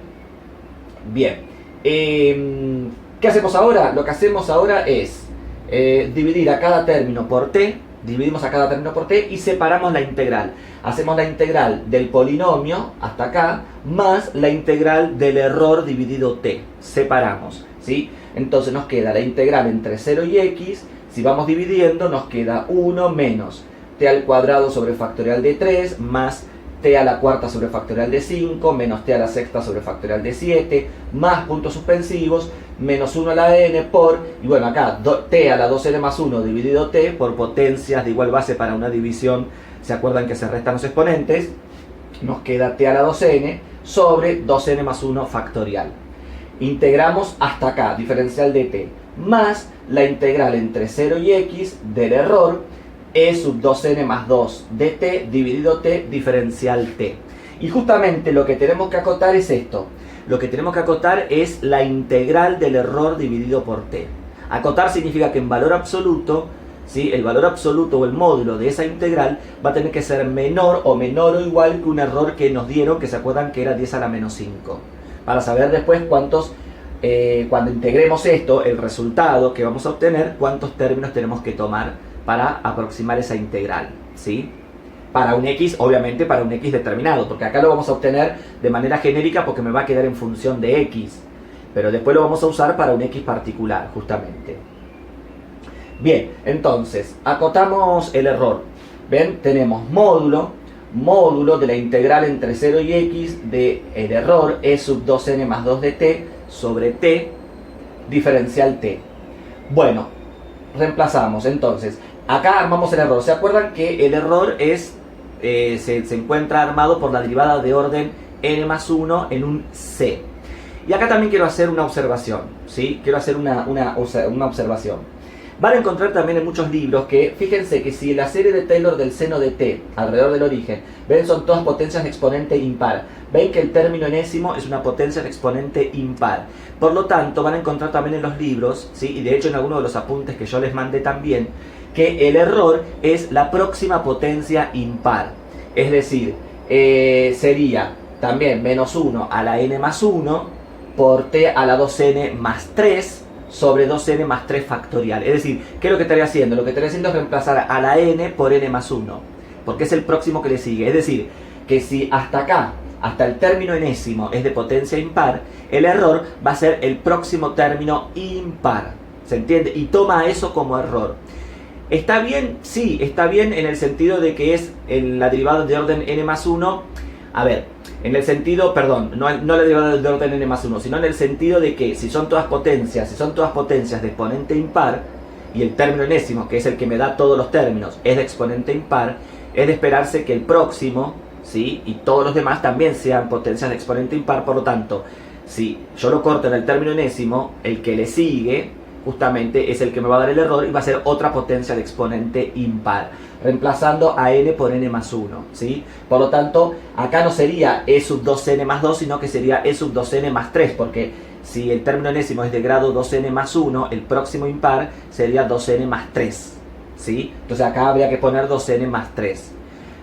¿Qué hacemos ahora? Lo que hacemos ahora es dividir a cada término por t. Dividimos a cada término por t y separamos la integral. Hacemos la integral del polinomio hasta acá más la integral del error dividido t. Separamos, ¿sí? Entonces nos queda la integral entre 0 y x. Si vamos dividiendo nos queda 1 menos t al cuadrado sobre factorial de 3 más t a la cuarta sobre factorial de 5 menos t a la sexta sobre factorial de 7 más puntos suspensivos menos 1 a la n por, y bueno acá t a la 2n más 1 dividido t por potencias de igual base para una división. ¿Se acuerdan que se restan los exponentes? Nos queda t a la 2n sobre 2n más 1 factorial. Integramos hasta acá, diferencial de t, más la integral entre 0 y x del error e sub 2n más 2 de t dividido t diferencial t. Y justamente lo que tenemos que acotar es esto. Lo que tenemos que acotar es la integral del error dividido por t. Acotar significa que en valor absoluto, ¿sí? El valor absoluto o el módulo de esa integral va a tener que ser menor o igual que un error que nos dieron, que se acuerdan que era 10 a la menos 5. Para saber después cuántos, cuando integremos esto, el resultado que vamos a obtener, cuántos términos tenemos que tomar para aproximar esa integral, ¿sí? Para un x, obviamente para un x determinado, porque acá lo vamos a obtener de manera genérica porque me va a quedar en función de x, pero después lo vamos a usar para un x particular, justamente. Bien, entonces, acotamos el error. ¿Ven? Tenemos módulo de la integral entre 0 y x de el error e sub 2n más 2 de t sobre t diferencial t. Bueno, reemplazamos entonces acá armamos el error. ¿Se acuerdan que el error es se encuentra armado por la derivada de orden n más 1 en un C? Y acá también quiero hacer una observación, ¿sí? Quiero hacer una observación. Van a encontrar también en muchos libros que, fíjense que si la serie de Taylor del seno de t alrededor del origen, ven, son todas potencias de exponente impar. Ven que el término enésimo es una potencia de exponente impar. Por lo tanto, van a encontrar también en los libros, ¿sí? Y de hecho en algunos de los apuntes que yo les mandé también, que el error es la próxima potencia impar. Es decir, sería también menos 1 a la n más 1 por t a la 2n más 3 sobre 2n más 3 factorial. Es decir, ¿qué es lo que estaría haciendo? Lo que estaría haciendo es reemplazar a la n por n más 1, porque es el próximo que le sigue. Es decir, que si hasta acá, hasta el término enésimo es de potencia impar, el error va a ser el próximo término impar. ¿Se entiende? Y toma eso como error. ¿Está bien? Sí, está bien en el sentido de que es la derivada de orden n más 1. A ver, en el sentido, perdón, no la derivada de orden n más 1, sino en el sentido de que si son todas potencias de exponente impar, y el término enésimo, que es el que me da todos los términos, es de exponente impar, es de esperarse que el próximo, ¿sí? Y todos los demás también sean potencias de exponente impar. Por lo tanto, si yo lo corto en el término enésimo, el que le sigue justamente es el que me va a dar el error y va a ser otra potencia de exponente impar, reemplazando a n por n más 1, ¿sí? Por lo tanto, acá no sería e sub 2n más 2, sino que sería e sub 2n más 3, porque si el término enésimo es de grado 2n más 1, el próximo impar sería 2n más 3, ¿sí? Entonces acá habría que poner 2n más 3.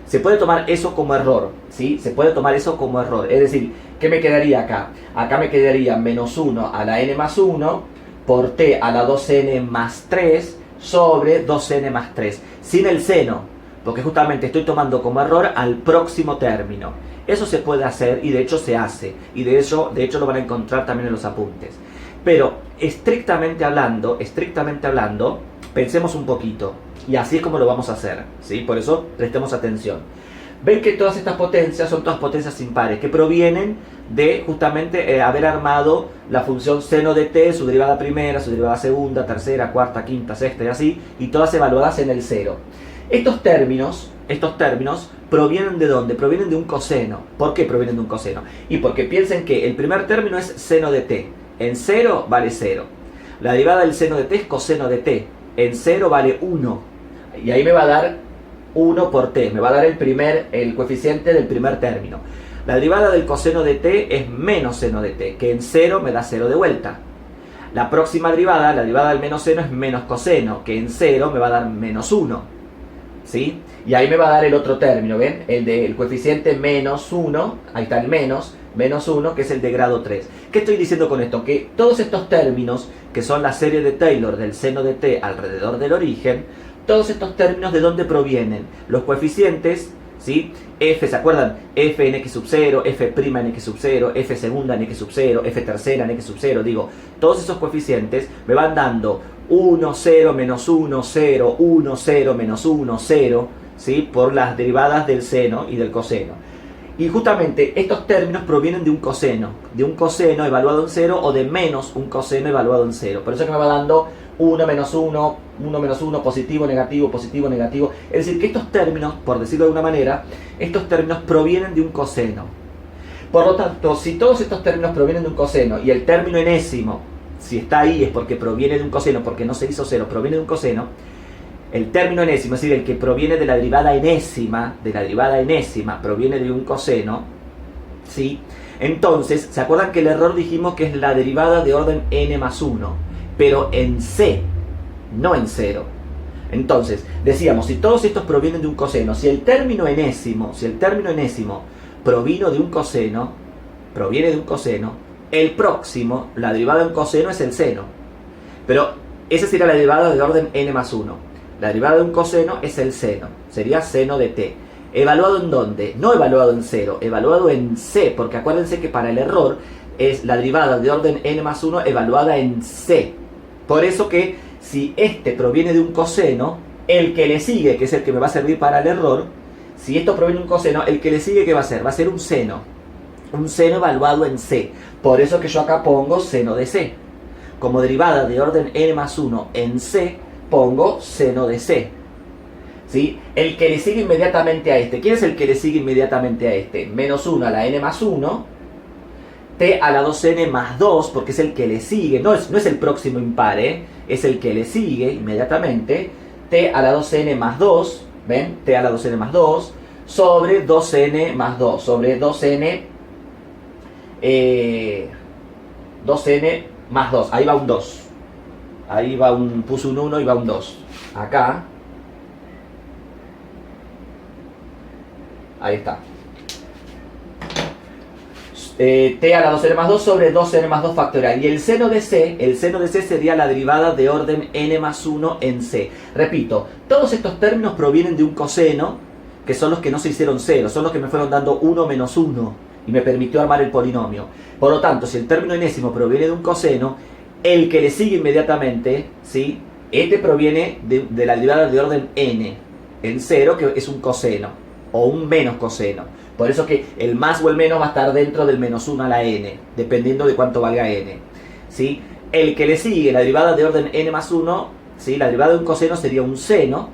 Se puede tomar eso como error, ¿sí? Se puede tomar eso como error. Es decir, ¿qué me quedaría acá? Acá me quedaría menos 1 a la n más 1 por t a la 2n más 3 sobre 2n más 3, sin el seno, porque justamente estoy tomando como error al próximo término. Eso se puede hacer y de hecho se hace, y de hecho lo van a encontrar también en los apuntes. Pero estrictamente hablando, pensemos un poquito, y así es como lo vamos a hacer, ¿sí? Por eso prestemos atención. Ven que todas estas potencias son todas potencias impares, que provienen de justamente haber armado la función seno de t, su derivada primera, su derivada segunda, tercera, cuarta, quinta, sexta y así, y todas evaluadas en el cero. Estos términos provienen ¿de dónde? Provienen de un coseno. ¿Por qué provienen de un coseno? Y porque piensen que el primer término es seno de t. En 0 vale 0. La derivada del seno de t es coseno de t. En 0 vale 1. Y ahí me va a dar 1 por t. Me va a dar el coeficiente del primer término. La derivada del coseno de t es menos seno de t, que en 0 me da 0 de vuelta. La próxima derivada, la derivada del menos seno, es menos coseno, que en 0 me va a dar menos 1. ¿Sí? Y ahí me va a dar el otro término, ¿ven? El del coeficiente menos 1, ahí está el menos 1, que es el de grado 3. ¿Qué estoy diciendo con esto? Que todos estos términos, que son la serie de Taylor del seno de t alrededor del origen, todos estos términos, ¿de dónde provienen? Los coeficientes, ¿sí? F, ¿se acuerdan? F en x sub 0, F' en x sub 0, F segunda en x sub 0, F tercera en x sub 0, digo, todos esos coeficientes me van dando 1, 0, menos 1, 0, 1, 0, menos 1, 0, ¿sí? Por las derivadas del seno y del coseno. Y justamente estos términos provienen de un coseno evaluado en 0 o de menos un coseno evaluado en 0. Por eso es que me va dando 1 menos 1, 1 menos 1, positivo, negativo, positivo, negativo. Es decir, que estos términos, por decirlo de una manera, estos términos provienen de un coseno. Por lo tanto, si todos estos términos provienen de un coseno y el término enésimo, si está ahí es porque proviene de un coseno, porque no se hizo 0, proviene de un coseno, el término enésimo, es decir, el que proviene de la derivada enésima, proviene de un coseno, ¿sí? Entonces, ¿se acuerdan que el error dijimos que es la derivada de orden n más 1? Pero en C, no en 0. Entonces, decíamos, si todos estos provienen de un coseno, si el término enésimo proviene de un coseno, el próximo, la derivada de un coseno es el seno. Pero esa sería la derivada de orden n más 1. La derivada de un coseno es el seno, sería seno de t. ¿Evaluado en dónde? No evaluado en 0, evaluado en C, porque acuérdense que para el error es la derivada de orden n más 1 evaluada en C. Por eso que si este proviene de un coseno, el que le sigue, que es el que me va a servir para el error, si esto proviene de un coseno, el que le sigue, ¿qué va a ser? Va a ser un seno evaluado en C. Por eso que yo acá pongo seno de C. Como derivada de orden n más 1 en C, pongo seno de C. ¿sí? El que le sigue inmediatamente a este. ¿Quién es el que le sigue inmediatamente a este? Menos 1 a la n más 1, t a la 2n más 2, porque es el que le sigue, no es el próximo impar, es el que le sigue inmediatamente, t a la 2n más 2, ¿ven? T a la 2n más 2, sobre 2n más 2, sobre 2n, 2n más 2, ahí va un 2, ahí va puse un 1 y va un 2, acá, ahí está. T a la 2n más 2 sobre 2n más 2 factorial. Y el seno de C sería la derivada de orden n más 1 en C. Repito, todos estos términos provienen de un coseno, que son los que no se hicieron cero, son los que me fueron dando 1 menos 1 y me permitió armar el polinomio. Por lo tanto, si el término enésimo proviene de un coseno, el que le sigue inmediatamente, ¿sí? Este proviene de la derivada de orden n en 0, que es un coseno o un menos coseno. Por eso que el más o el menos va a estar dentro del menos 1 a la n, dependiendo de cuánto valga n, ¿sí? El que le sigue, la derivada de orden n más 1, ¿sí? La derivada de un coseno sería un seno,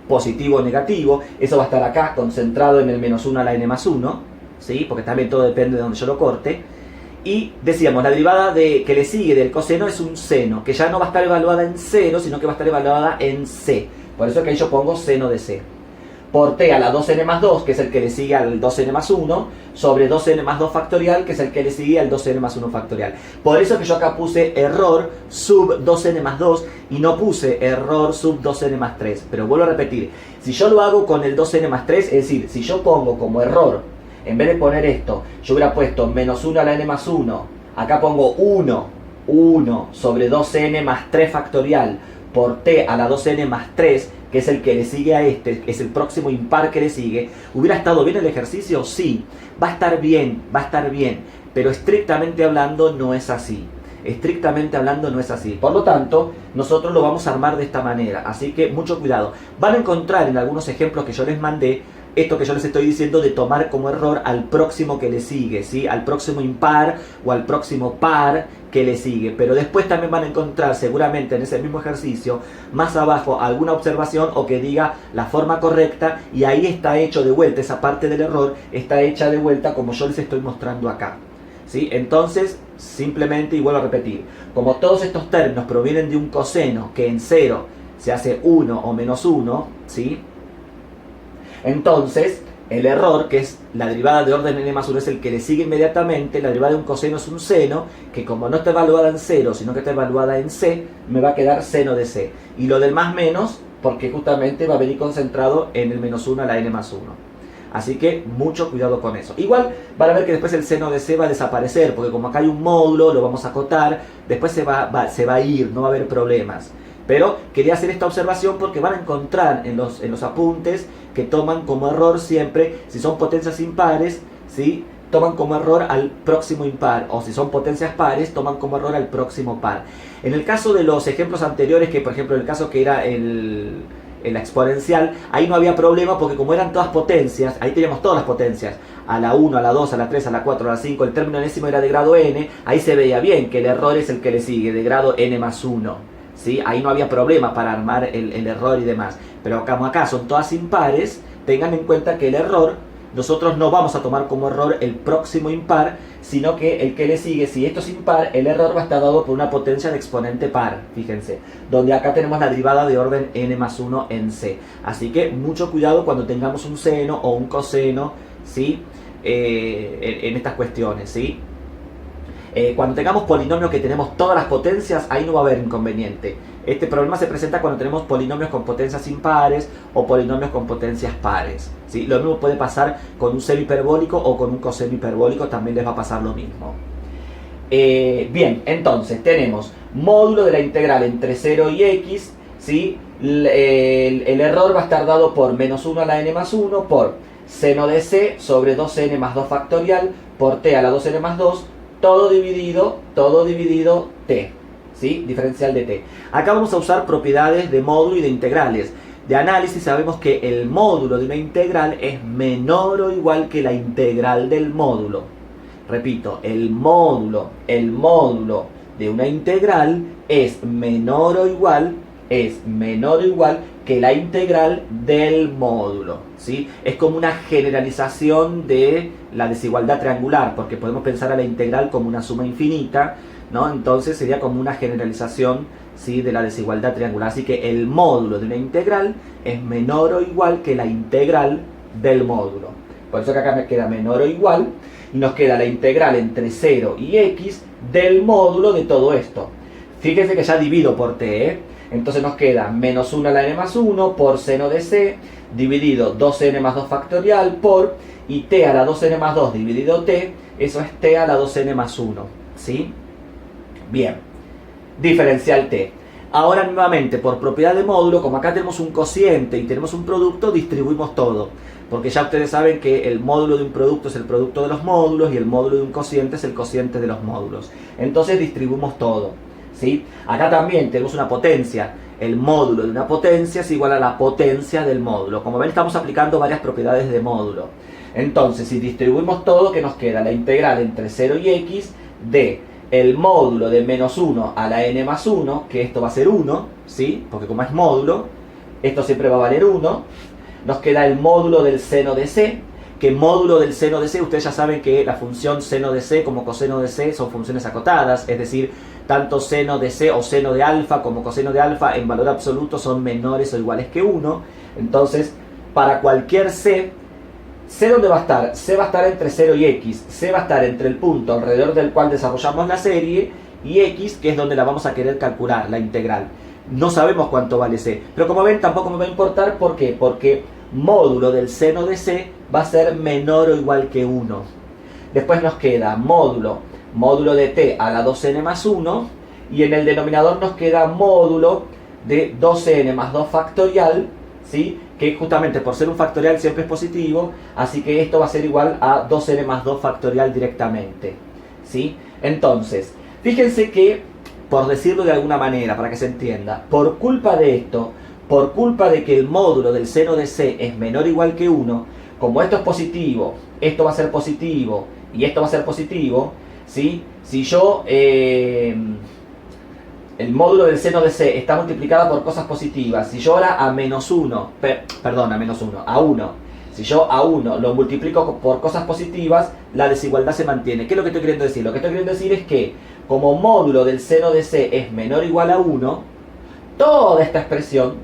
positivo o negativo. Eso va a estar acá, concentrado en el menos 1 a la n más 1, ¿sí? Porque también todo depende de donde yo lo corte. Y decíamos, la derivada que le sigue del coseno es un seno, que ya no va a estar evaluada en 0, sino que va a estar evaluada en c. Por eso que ahí yo pongo seno de c. Por t a la 2n más 2, que es el que le sigue al 2n más 1, sobre 2n más 2 factorial, que es el que le sigue al 2n más 1 factorial. Por eso que yo acá puse error sub 2n más 2 y no puse error sub 2n más 3. Pero vuelvo a repetir, si yo lo hago con el 2n más 3, es decir, si yo pongo como error, en vez de poner esto, yo hubiera puesto menos 1 a la n más 1, acá pongo 1 sobre 2n más 3 factorial, por t a la 2n más 3, que es el que le sigue a este, es el próximo impar que le sigue. ¿Hubiera estado bien el ejercicio? Sí, va a estar bien, pero estrictamente hablando no es así. Estrictamente hablando no es así. Por lo tanto, nosotros lo vamos a armar de esta manera. Así que mucho cuidado. Van a encontrar en algunos ejemplos que yo les mandé esto que yo les estoy diciendo de tomar como error al próximo que le sigue, ¿sí? Al próximo impar o al próximo par que le sigue. Pero después también van a encontrar seguramente en ese mismo ejercicio, más abajo, alguna observación o que diga la forma correcta, y ahí está hecho de vuelta, esa parte del error está hecha de vuelta como yo les estoy mostrando acá, ¿sí? Entonces, simplemente, y vuelvo a repetir, como todos estos términos provienen de un coseno que en 0 se hace 1 o menos 1, ¿sí? Entonces, el error, que es la derivada de orden n más 1, es el que le sigue inmediatamente. La derivada de un coseno es un seno, que como no está evaluada en 0, sino que está evaluada en c, me va a quedar seno de c. Y lo del más menos, porque justamente va a venir concentrado en el menos 1 a la n más 1. Así que mucho cuidado con eso. Igual van a ver que después el seno de c va a desaparecer, porque como acá hay un módulo, lo vamos a acotar, después se va a ir, no va a haber problemas. Pero quería hacer esta observación porque van a encontrar en los apuntes que toman como error siempre, si son potencias impares, ¿sí? Toman como error al próximo impar, o si son potencias pares, toman como error al próximo par. En el caso de los ejemplos anteriores, que por ejemplo el caso que era la exponencial, ahí no había problema porque como eran todas potencias, ahí teníamos todas las potencias, a la 1, a la 2, a la 3, a la 4, a la 5, el término enésimo era de grado n, ahí se veía bien que el error es el que le sigue, de grado n más 1. ¿Sí? Ahí no había problema para armar el error y demás. Pero como acá son todas impares, tengan en cuenta que el error, nosotros no vamos a tomar como error el próximo impar, sino que el que le sigue, si esto es impar, el error va a estar dado por una potencia de exponente par, fíjense, donde acá tenemos la derivada de orden n más 1 en c. Así que mucho cuidado cuando tengamos un seno o un coseno, ¿sí? En estas cuestiones, ¿sí? Cuando tengamos polinomios que tenemos todas las potencias, ahí no va a haber inconveniente. Este problema se presenta cuando tenemos polinomios con potencias impares o polinomios con potencias pares, ¿sí? Lo mismo puede pasar con un seno hiperbólico o con un coseno hiperbólico, también les va a pasar lo mismo. Bien, entonces tenemos módulo de la integral entre 0 y x, ¿sí? El error va a estar dado por menos 1 a la n más 1 por seno de c sobre 2n más 2 factorial por t a la 2n más 2, todo dividido t, ¿sí? Diferencial de t. Acá vamos a usar propiedades de módulo y de integrales. De análisis sabemos que el módulo de una integral es menor o igual que la integral del módulo. Repito, el módulo de una integral es menor o igual que la integral del módulo, ¿sí? Es como una generalización de la desigualdad triangular, porque podemos pensar a la integral como una suma infinita, ¿no? Entonces sería como una generalización, ¿sí?, de la desigualdad triangular. Así que el módulo de una integral es menor o igual que la integral del módulo. Por eso que acá me queda menor o igual, y nos queda la integral entre 0 y x del módulo de todo esto. Fíjense que ya divido por t, ¿eh? Entonces nos queda menos 1 a la n más 1 por seno de c, dividido 2n más 2 factorial por, y t a la 2n más 2 dividido t, eso es t a la 2n más 1, ¿sí? Bien, diferencial t. Ahora nuevamente, por propiedad de módulo, como acá tenemos un cociente y tenemos un producto, distribuimos todo. Porque ya ustedes saben que el módulo de un producto es el producto de los módulos y el módulo de un cociente es el cociente de los módulos. Entonces distribuimos todo, ¿sí? Acá también tenemos una potencia. El módulo de una potencia es igual a la potencia del módulo. Como ven, estamos aplicando varias propiedades de módulo. Entonces, si distribuimos todo, ¿qué nos queda? La integral entre 0 y x de el módulo de menos 1 a la n más 1, que esto va a ser 1, ¿sí? Porque como es módulo, esto siempre va a valer 1. Nos queda el módulo del seno de c, que módulo del seno de c, ustedes ya saben que la función seno de c como coseno de c son funciones acotadas, es decir, tanto seno de c o seno de alfa como coseno de alfa en valor absoluto son menores o iguales que 1. Entonces, para cualquier c, ¿C dónde va a estar? C va a estar entre 0 y x. C va a estar entre el punto alrededor del cual desarrollamos la serie y x, que es donde la vamos a querer calcular, la integral. No sabemos cuánto vale C. Pero como ven, tampoco me va a importar. ¿Por qué? Porque módulo del seno de C va a ser menor o igual que 1. Después nos queda módulo de t a la 2n más 1. Y en el denominador nos queda módulo de 2n más 2 factorial, ¿sí? Que justamente por ser un factorial siempre es positivo, así que esto va a ser igual a 2n más 2 factorial directamente, ¿sí? Entonces, fíjense que, por decirlo de alguna manera, para que se entienda, por culpa de esto, por culpa de que el módulo del seno de C es menor o igual que 1, como esto es positivo, esto va a ser positivo y esto va a ser positivo, ¿sí? Si yo... el módulo del seno de C está multiplicado por cosas positivas. Si yo ahora a menos 1, a 1, si yo a 1 lo multiplico por cosas positivas, la desigualdad se mantiene. ¿Qué es lo que estoy queriendo decir? Lo que estoy queriendo decir es que, como módulo del seno de C es menor o igual a 1, toda esta expresión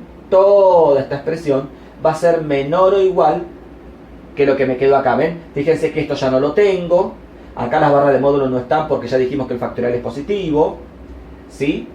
va a ser menor o igual que lo que me quedó acá. ¿Ven? Fíjense que esto ya no lo tengo. Acá las barras de módulo no están porque ya dijimos que el factorial es positivo, ¿sí?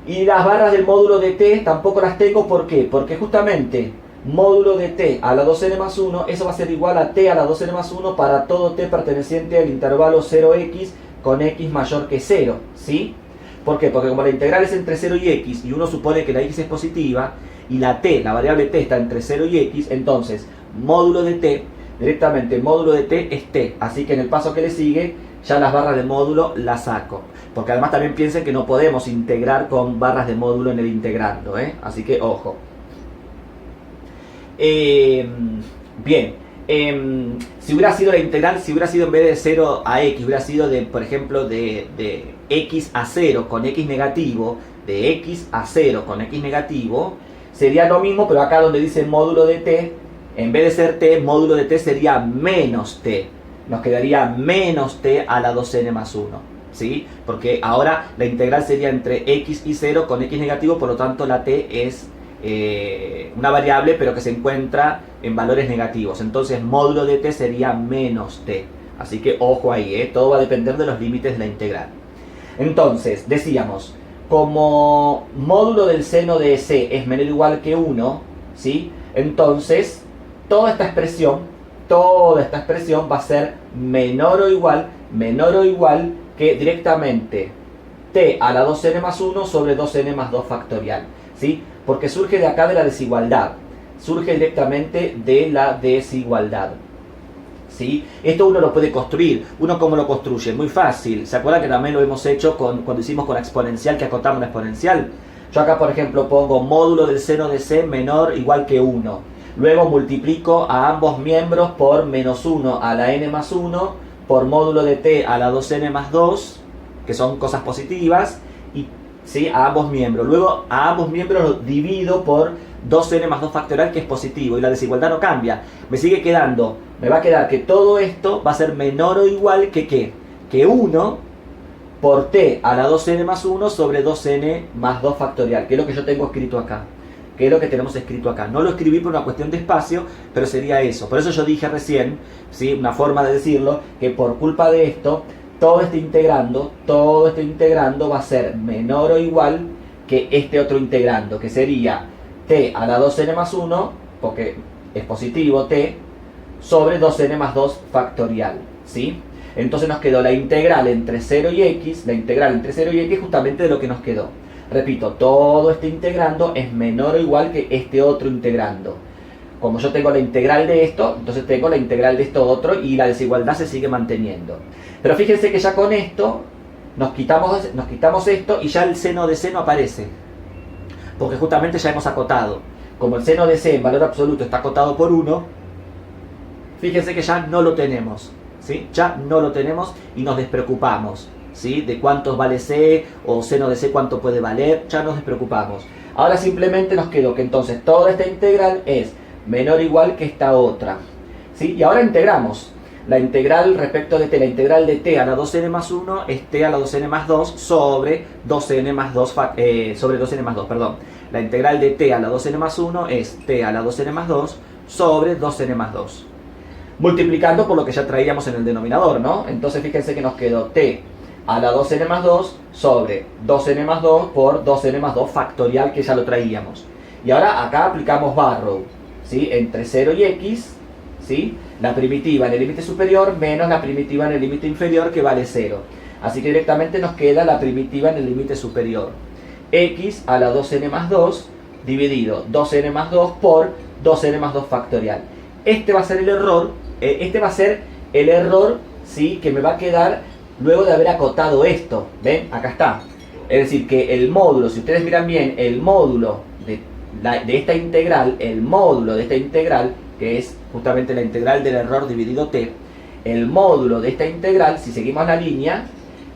Y las barras del módulo de t tampoco las tengo. ¿Por qué? Porque justamente módulo de t a la 2n más 1, eso va a ser igual a t a la 2n más 1 para todo t perteneciente al intervalo 0x con x mayor que 0, ¿sí? ¿Por qué? Porque como la integral es entre 0 y x y uno supone que la x es positiva y la t, la variable t está entre 0 y x, entonces módulo de t, directamente módulo de t es t. Así que en el paso que le sigue, ya las barras de módulo las saco. Porque además también piensen que no podemos integrar con barras de módulo en el integrando, ¿eh? Así que ojo. Bien. Si hubiera sido la integral, si hubiera sido en vez de 0 a x, hubiera sido de, por ejemplo, de x a 0 con x negativo, de x a 0 con x negativo, sería lo mismo, pero acá donde dice módulo de t, en vez de ser t, módulo de t sería menos t. Nos quedaría menos t a la 2n más 1. ¿Sí? Porque ahora la integral sería entre x y 0 con x negativo, por lo tanto la t es una variable pero que se encuentra en valores negativos. Entonces módulo de t sería menos t. Así que ojo ahí, todo va a depender de los límites de la integral. Entonces, decíamos, como módulo del seno de c es menor o igual que 1, ¿sí? Entonces toda esta expresión va a ser menor o igual que directamente t a la 2n más 1 sobre 2n más 2 factorial, ¿sí? Porque surge de acá de la desigualdad, surge directamente de la desigualdad, ¿sí? Esto uno lo puede construir. ¿Uno cómo lo construye? Muy fácil. ¿Se acuerdan que también lo hemos hecho cuando hicimos con la exponencial, que acotamos la exponencial? Yo acá, por ejemplo, pongo módulo del seno de c menor o igual que 1. Luego multiplico a ambos miembros por menos 1 a la n más 1 por módulo de t a la 2n más 2, que son cosas positivas, y ¿sí? A ambos miembros. Luego a ambos miembros los divido por 2n más 2 factorial, que es positivo, y la desigualdad no cambia. Me va a quedar que todo esto va a ser menor o igual que ¿qué? Que 1 por t a la 2n más 1 sobre 2n más 2 factorial, que es lo que yo tengo escrito acá. Que es lo que tenemos escrito acá. No lo escribí por una cuestión de espacio, pero sería eso. Por eso yo dije recién, ¿sí? Una forma de decirlo, que por culpa de esto, todo este integrando va a ser menor o igual que este otro integrando, que sería t a la 2n más 1, porque es positivo t, sobre 2n más 2 factorial, ¿sí? Entonces nos quedó la integral entre 0 y x, justamente de lo que nos quedó. Repito, todo este integrando es menor o igual que este otro integrando. Como yo tengo la integral de esto, entonces tengo la integral de esto otro y la desigualdad se sigue manteniendo. Pero fíjense que ya con esto nos quitamos esto y ya el seno de c no aparece. Porque justamente ya hemos acotado. Como el seno de c en valor absoluto está acotado por 1, fíjense que ya no lo tenemos, ¿sí? Ya no lo tenemos y nos despreocupamos, ¿sí? De cuántos vale c o seno de c cuánto puede valer, ya nos despreocupamos. Ahora simplemente nos quedó que entonces toda esta integral es menor o igual que esta otra, ¿sí? Y ahora integramos. La integral respecto de t, la integral de t a la 2n más 1 es t a la 2n más 2 sobre 2n más 2, sobre 2n más 2, perdón. La integral de t a la 2n más 1 es t a la 2n más 2 sobre 2n más 2. Multiplicando por lo que ya traíamos en el denominador, ¿no? Entonces fíjense que nos quedó t a la 2n más 2 sobre 2n más 2 por 2n más 2 factorial, que ya lo traíamos. Y ahora acá aplicamos Barrow, ¿sí? Entre 0 y x, ¿sí? La primitiva en el límite superior menos la primitiva en el límite inferior, que vale 0. Así que directamente nos queda la primitiva en el límite superior. X a la 2n más 2 dividido 2n más 2 por 2n más 2 factorial. Este va a ser el error, ¿sí? Que me va a quedar luego de haber acotado esto. ¿Ven? Acá está. Es decir, que el módulo, si ustedes miran bien, el módulo de esta integral, que es justamente la integral del error dividido t, el módulo de esta integral, si seguimos la línea,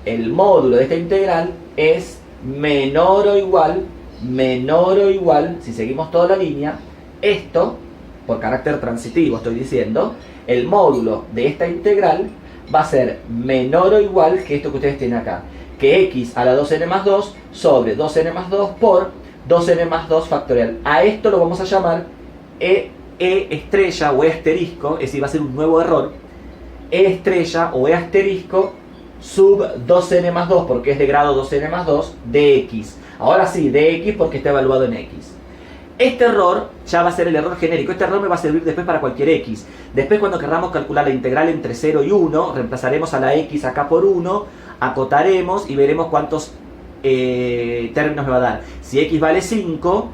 el módulo de esta integral es menor o igual, si seguimos toda la línea, esto, por carácter transitivo estoy diciendo, el módulo de esta integral va a ser menor o igual que esto que ustedes tienen acá, que x a la 2n más 2 sobre 2n más 2 por 2n más 2 factorial. A esto lo vamos a llamar E estrella o E asterisco, es decir, va a ser un nuevo error, E estrella o E asterisco sub 2n más 2, porque es de grado 2n más 2, de x. Ahora sí, de x porque está evaluado en x. Este error ya va a ser el error genérico. Este error me va a servir después para cualquier x. Después, cuando queramos calcular la integral entre 0 y 1, reemplazaremos a la x acá por 1, acotaremos y veremos cuántos términos me va a dar. Si x vale 5,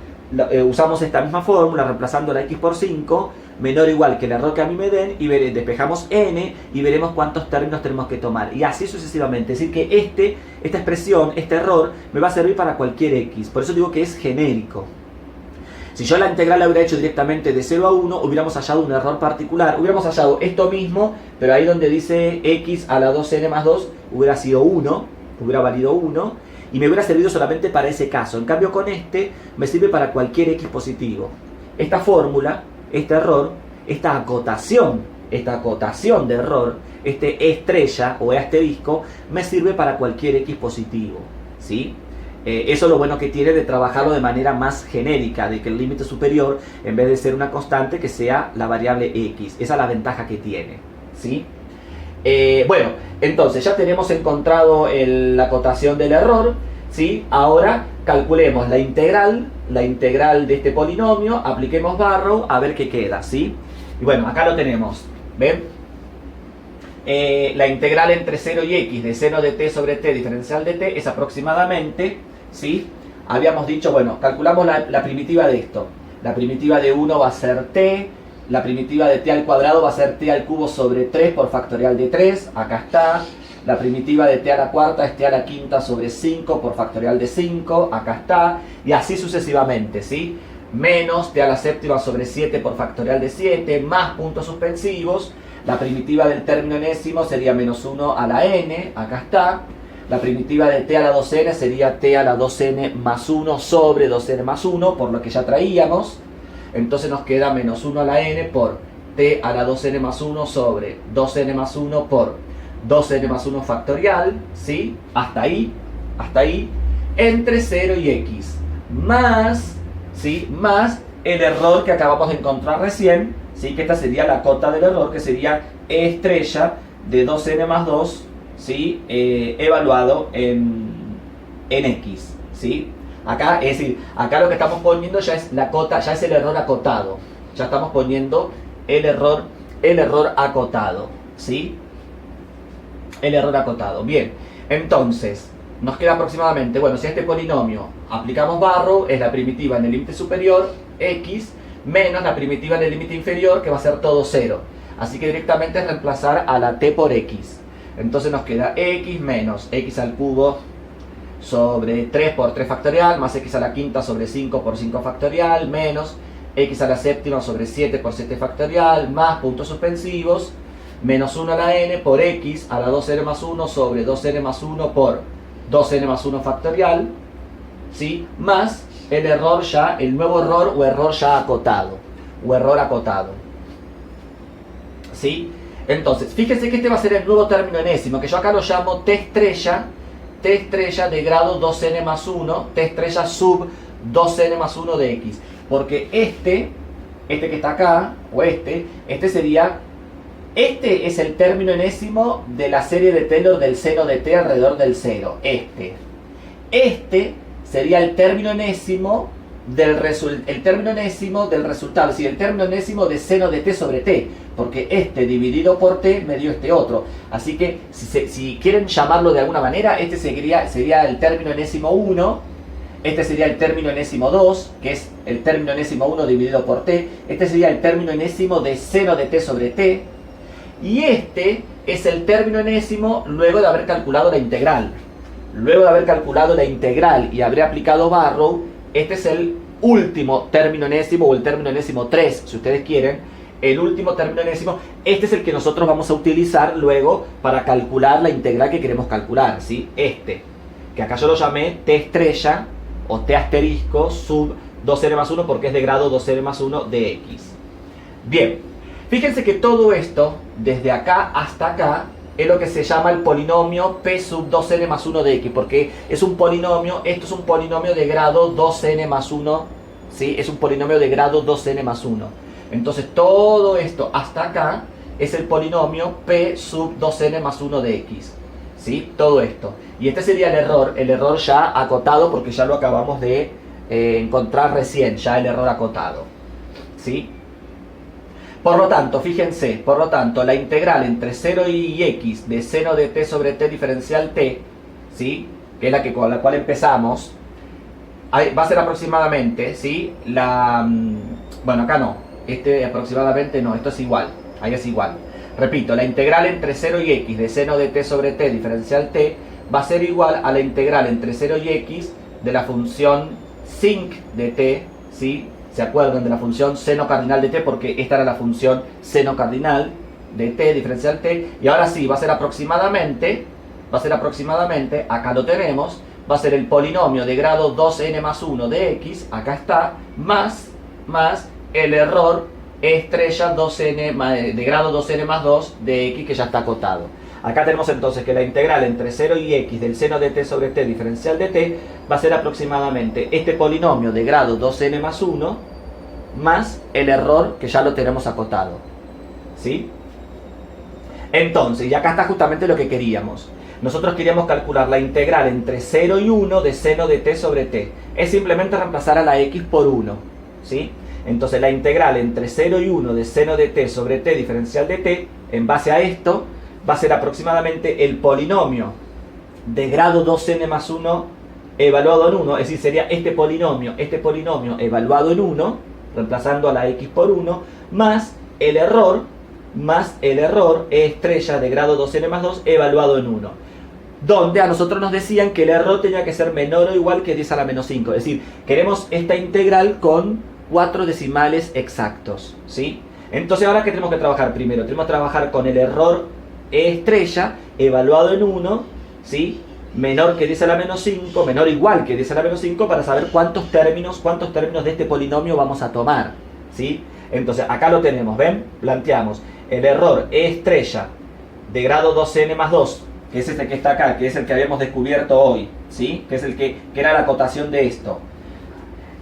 usamos esta misma fórmula reemplazando la x por 5, menor o igual que el error que a mí me den, y despejamos n y veremos cuántos términos tenemos que tomar. Y así sucesivamente. Es decir, que esta expresión, este error, me va a servir para cualquier x. Por eso digo que es genérico. Si yo la integral la hubiera hecho directamente de 0 a 1, hubiéramos hallado un error particular. Hubiéramos hallado esto mismo, pero ahí donde dice x a la 2n más 2, hubiera sido 1, hubiera valido 1, y me hubiera servido solamente para ese caso. En cambio, con este, me sirve para cualquier x positivo. Esta fórmula, este error, esta acotación de error, este E estrella o E asterisco, me sirve para cualquier x positivo, ¿sí? Eso es lo bueno que tiene de trabajarlo de manera más genérica, de que el límite superior, en vez de ser una constante, que sea la variable x. Esa es la ventaja que tiene, ¿sí? Bueno, entonces ya tenemos encontrado la acotación del error, ¿sí? Ahora calculemos la integral de este polinomio, apliquemos Barrow a ver qué queda, ¿sí? Y bueno, acá lo tenemos, ¿ven? La integral entre 0 y x de seno de t sobre t diferencial de t es aproximadamente, ¿sí? Habíamos dicho, bueno, calculamos la primitiva de esto. La primitiva de 1 va a ser t, la primitiva de t al cuadrado va a ser t al cubo sobre 3 por factorial de 3, acá está. La primitiva de t a la cuarta es t a la quinta sobre 5 por factorial de 5, acá está. Y así sucesivamente, ¿sí? Menos t a la séptima sobre 7 por factorial de 7, más puntos suspensivos. La primitiva del término enésimo sería menos 1 a la n, acá está. La primitiva de t a la 2n sería t a la 2n más 1 sobre 2n más 1, por lo que ya traíamos. Entonces nos queda menos 1 a la n por t a la 2n más 1 sobre 2n más 1 por 2n más 1 factorial, ¿sí? Hasta ahí, entre 0 y x, más, ¿sí? Más el error que acabamos de encontrar recién, ¿sí? Que esta sería la cota del error, que sería e estrella de 2n más 2, ¿sí? Evaluado en x, ¿sí? Acá, es decir, acá lo que estamos poniendo ya es la cota, ya es el error acotado. Ya estamos poniendo el error acotado, ¿sí? El error acotado. Bien, entonces, nos queda aproximadamente, bueno, si a este polinomio aplicamos Barrow, es la primitiva en el límite superior, x, menos la primitiva en el límite inferior, que va a ser todo 0. Así que directamente es reemplazar a la t por x. Entonces nos queda x menos x al cubo sobre 3 por 3 factorial, más x a la quinta sobre 5 por 5 factorial, menos x a la séptima sobre 7 por 7 factorial, más puntos suspensivos, menos 1 a la n por x a la 2n más 1 sobre 2n más 1 por 2n más 1 factorial, ¿sí? Más el error ya, el nuevo error o error ya acotado, o error acotado, ¿sí? Entonces, fíjense que este va a ser el nuevo término enésimo, que yo acá lo llamo t estrella de grado 2n más 1, t estrella sub 2n más 1 de x. Porque este que está acá, o este sería, este es el término enésimo de la serie de Taylor del seno de t alrededor del 0. Este sería el término enésimo del resultado, el término enésimo de seno de t sobre t, porque este dividido por t me dio este otro. Así que si quieren llamarlo de alguna manera, este sería el término enésimo 1, este sería el término enésimo 2, que es el término enésimo 1 dividido por t, este sería el término enésimo de seno de t sobre t, y este es el término enésimo luego de haber calculado la integral. Luego de haber calculado la integral y haber aplicado Barrow, este es el último término enésimo, o el término enésimo 3, si ustedes quieren. El último término enésimo, este es el que nosotros vamos a utilizar luego para calcular la integral que queremos calcular, ¿sí? Este, que acá yo lo llamé t estrella, o t asterisco, sub 2n más 1, porque es de grado 2n más 1 de x. Bien, fíjense que todo esto, desde acá hasta acá, es lo que se llama el polinomio p sub 2n más 1 de x, porque es un polinomio, esto es un polinomio de grado 2n más 1, ¿sí? Es un polinomio de grado 2n más 1. Entonces todo esto hasta acá es el polinomio p sub 2n más 1 de x, ¿sí? Todo esto. Y este sería el error ya acotado, porque ya lo acabamos de encontrar recién, ya el error acotado, ¿sí? Por lo tanto, fíjense, la integral entre 0 y x de seno de t sobre t diferencial t, ¿sí? Que es con la cual empezamos, va a ser aproximadamente, ¿sí? Bueno, acá no, aproximadamente no, esto es igual, ahí es igual. Repito, la integral entre 0 y x de seno de t sobre t diferencial t va a ser igual a la integral entre 0 y x de la función sinc de t, ¿sí? ¿Se acuerdan de la función seno cardinal de t? Porque esta era la función seno cardinal de t, diferencial t. Y ahora sí, va a ser aproximadamente, acá lo tenemos, va a ser el polinomio de grado 2n más 1 de x, acá está, más el error estrella 2n, de grado 2n más 2 de x, que ya está acotado. Acá tenemos entonces que la integral entre 0 y x del seno de t sobre t diferencial de t va a ser aproximadamente este polinomio de grado 2n más 1 más el error que ya lo tenemos acotado, ¿sí? Entonces, y acá está justamente lo que queríamos. Nosotros queríamos calcular la integral entre 0 y 1 de seno de t sobre t. Es simplemente reemplazar a la x por 1, ¿sí? Entonces la integral entre 0 y 1 de seno de t sobre t diferencial de t, en base a esto, va a ser aproximadamente el polinomio de grado 2n más 1 evaluado en 1, es decir, sería este polinomio evaluado en 1, reemplazando a la x por 1, más el error e estrella de grado 2n más 2 evaluado en 1. Donde a nosotros nos decían que el error tenía que ser menor o igual que 10 a la menos 5, es decir, queremos esta integral con 4 decimales exactos, ¿sí? Entonces ahora, ¿qué tenemos que trabajar primero? Tenemos que trabajar con el error e estrella evaluado en 1, ¿sí? menor que 10 a la menos 5, menor o igual que 10 a la menos 5, para saber cuántos términos de este polinomio vamos a tomar, ¿sí? Entonces, acá lo tenemos, ¿ven? Planteamos el error E estrella de grado 2n más 2, que es este que está acá, que es el que habíamos descubierto hoy, ¿sí? Que es el que era la acotación de esto.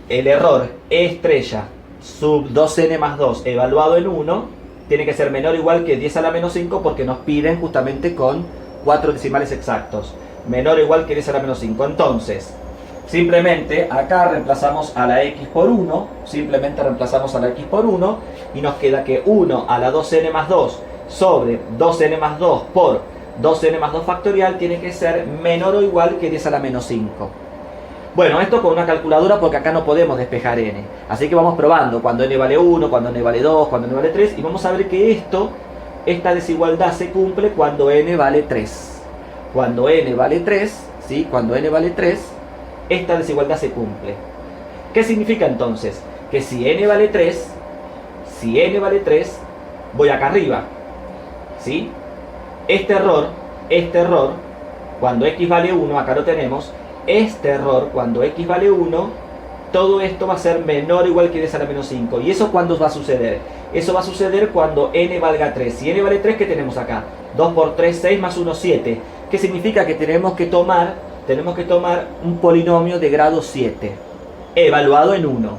El error E estrella sub 2n más 2 evaluado en 1 tiene que ser menor o igual que 10 a la menos 5 porque nos piden justamente con 4 decimales exactos. Menor o igual que 10 a la menos 5. Entonces, simplemente acá reemplazamos a la x por 1, simplemente reemplazamos a la x por 1 y nos queda que 1 a la 2n más 2 sobre 2n más 2 por 2n más 2 factorial tiene que ser menor o igual que 10 a la menos 5. Bueno, esto con una calculadora porque acá no podemos despejar n. Así que vamos probando cuando n vale 1, cuando n vale 2, cuando n vale 3 y vamos a ver que esta desigualdad se cumple cuando n vale 3. Cuando n vale 3, ¿sí? Cuando n vale 3, esta desigualdad se cumple. ¿Qué significa entonces? Que si n vale 3, voy acá arriba, ¿sí? Este error, cuando x vale 1, acá lo tenemos, este error, cuando x vale 1, todo esto va a ser menor o igual que 10 a la menos 5. ¿Y eso cuándo va a suceder? Eso va a suceder cuando n valga 3. Si n vale 3, ¿qué tenemos acá? 2 por 3, 6 más 1, 7. ¿Qué significa? Que tenemos que tomar un polinomio de grado 7, evaluado en 1.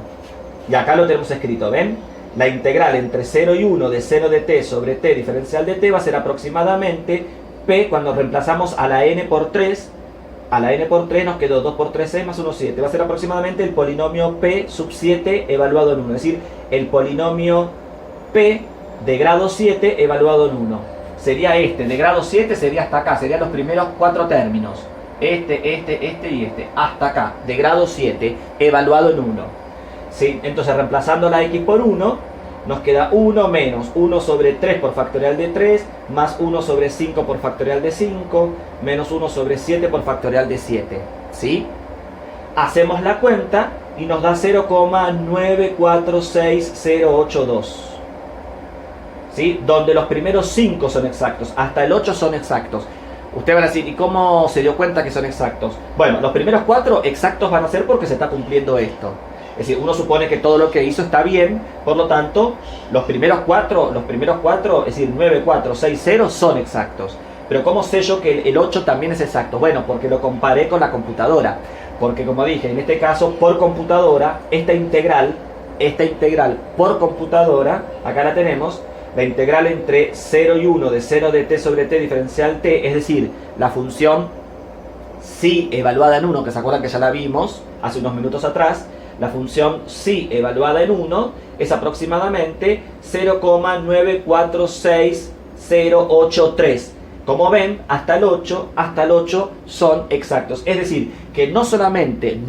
Y acá lo tenemos escrito, ¿ven? La integral entre 0 y 1 de seno de t sobre t diferencial de t va a ser aproximadamente p, cuando reemplazamos a la n por 3, nos quedó 2 por 3, 6 más 1, 7. Va a ser aproximadamente el polinomio p sub 7 evaluado en 1. Es decir, el polinomio p de grado 7 evaluado en 1. Sería este, de grado 7 sería hasta acá, serían los primeros 4 términos. Este y este. Hasta acá, de grado 7, evaluado en 1. ¿Sí? Entonces, reemplazando la x por 1, nos queda 1 menos 1 sobre 3 por factorial de 3, más 1 sobre 5 por factorial de 5, menos 1 sobre 7 por factorial de 7. ¿Sí? Hacemos la cuenta y nos da 0,946082. ¿Sí? Donde los primeros 5 son exactos, hasta el 8 son exactos. Ustedes van a decir, ¿y cómo se dio cuenta que son exactos? Bueno, los primeros 4 exactos van a ser porque se está cumpliendo esto. Es decir, uno supone que todo lo que hizo está bien, por lo tanto, los primeros 4, es decir, 9, 4, 6, 0 son exactos. Pero ¿cómo sé yo que el 8 también es exacto? Bueno, porque lo comparé con la computadora. Porque como dije, en este caso, por computadora, esta integral por computadora, acá la tenemos, la integral entre 0 y 1 de 0 de t sobre t diferencial t, es decir, la función psi evaluada en 1, que se acuerdan que ya la vimos hace unos minutos atrás, la función psi evaluada en 1 es aproximadamente 0,946083. Como ven, hasta el 8 son exactos. Es decir, que no solamente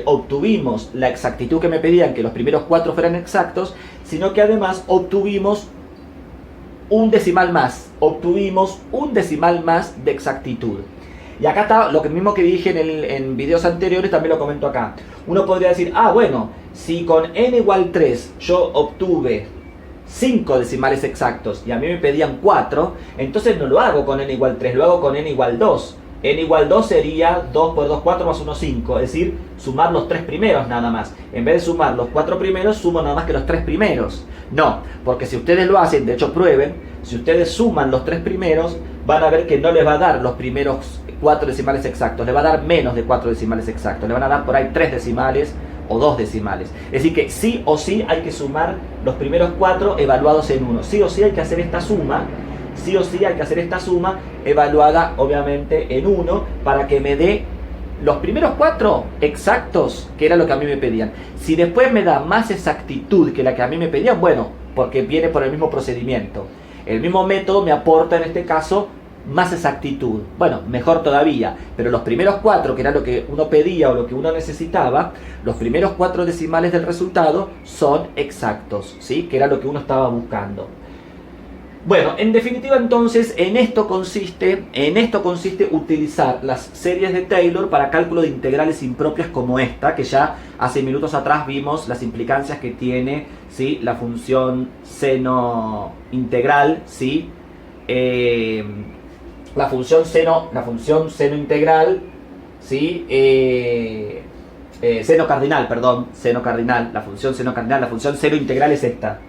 obtuvimos la exactitud que me pedían, que los primeros 4 fueran exactos, sino que además obtuvimos un decimal más. Obtuvimos un decimal más de exactitud. Y acá está lo mismo que dije en videos anteriores, también lo comento acá. Uno podría decir, bueno, si con n igual 3 yo obtuve 5 decimales exactos y a mí me pedían 4, entonces no lo hago con n igual 3, lo hago con n igual 2. n igual 2 sería 2 por 2, 4 más 1, 5, es decir, sumar los 3 primeros nada más. En vez de sumar los 4 primeros, sumo nada más que los 3 primeros. No, porque si ustedes lo hacen, de hecho prueben, si ustedes suman los 3 primeros, van a ver que no les va a dar los primeros 4 decimales exactos, le va a dar menos de 4 decimales exactos, le van a dar por ahí 3 decimales o 2 decimales. Es decir que sí o sí hay que sumar los primeros 4 evaluados en 1. Sí o sí hay que hacer esta suma, evaluada obviamente en 1 para que me dé los primeros 4 exactos, que era lo que a mí me pedían. Si después me da más exactitud que la que a mí me pedían, bueno, porque viene por el mismo procedimiento. El mismo método me aporta en este caso más exactitud. Bueno, mejor todavía, pero los primeros 4, que era lo que uno pedía o lo que uno necesitaba, los primeros 4 decimales del resultado son exactos, ¿sí? Que era lo que uno estaba buscando. Bueno, en definitiva entonces, en esto consiste utilizar las series de Taylor para cálculo de integrales impropias como esta, que ya hace minutos atrás vimos las implicancias que tiene, ¿sí? La función seno integral, ¿sí? la función seno integral, ¿sí? Seno cardinal, perdón, seno cardinal, la función seno cardinal, la función seno integral es esta.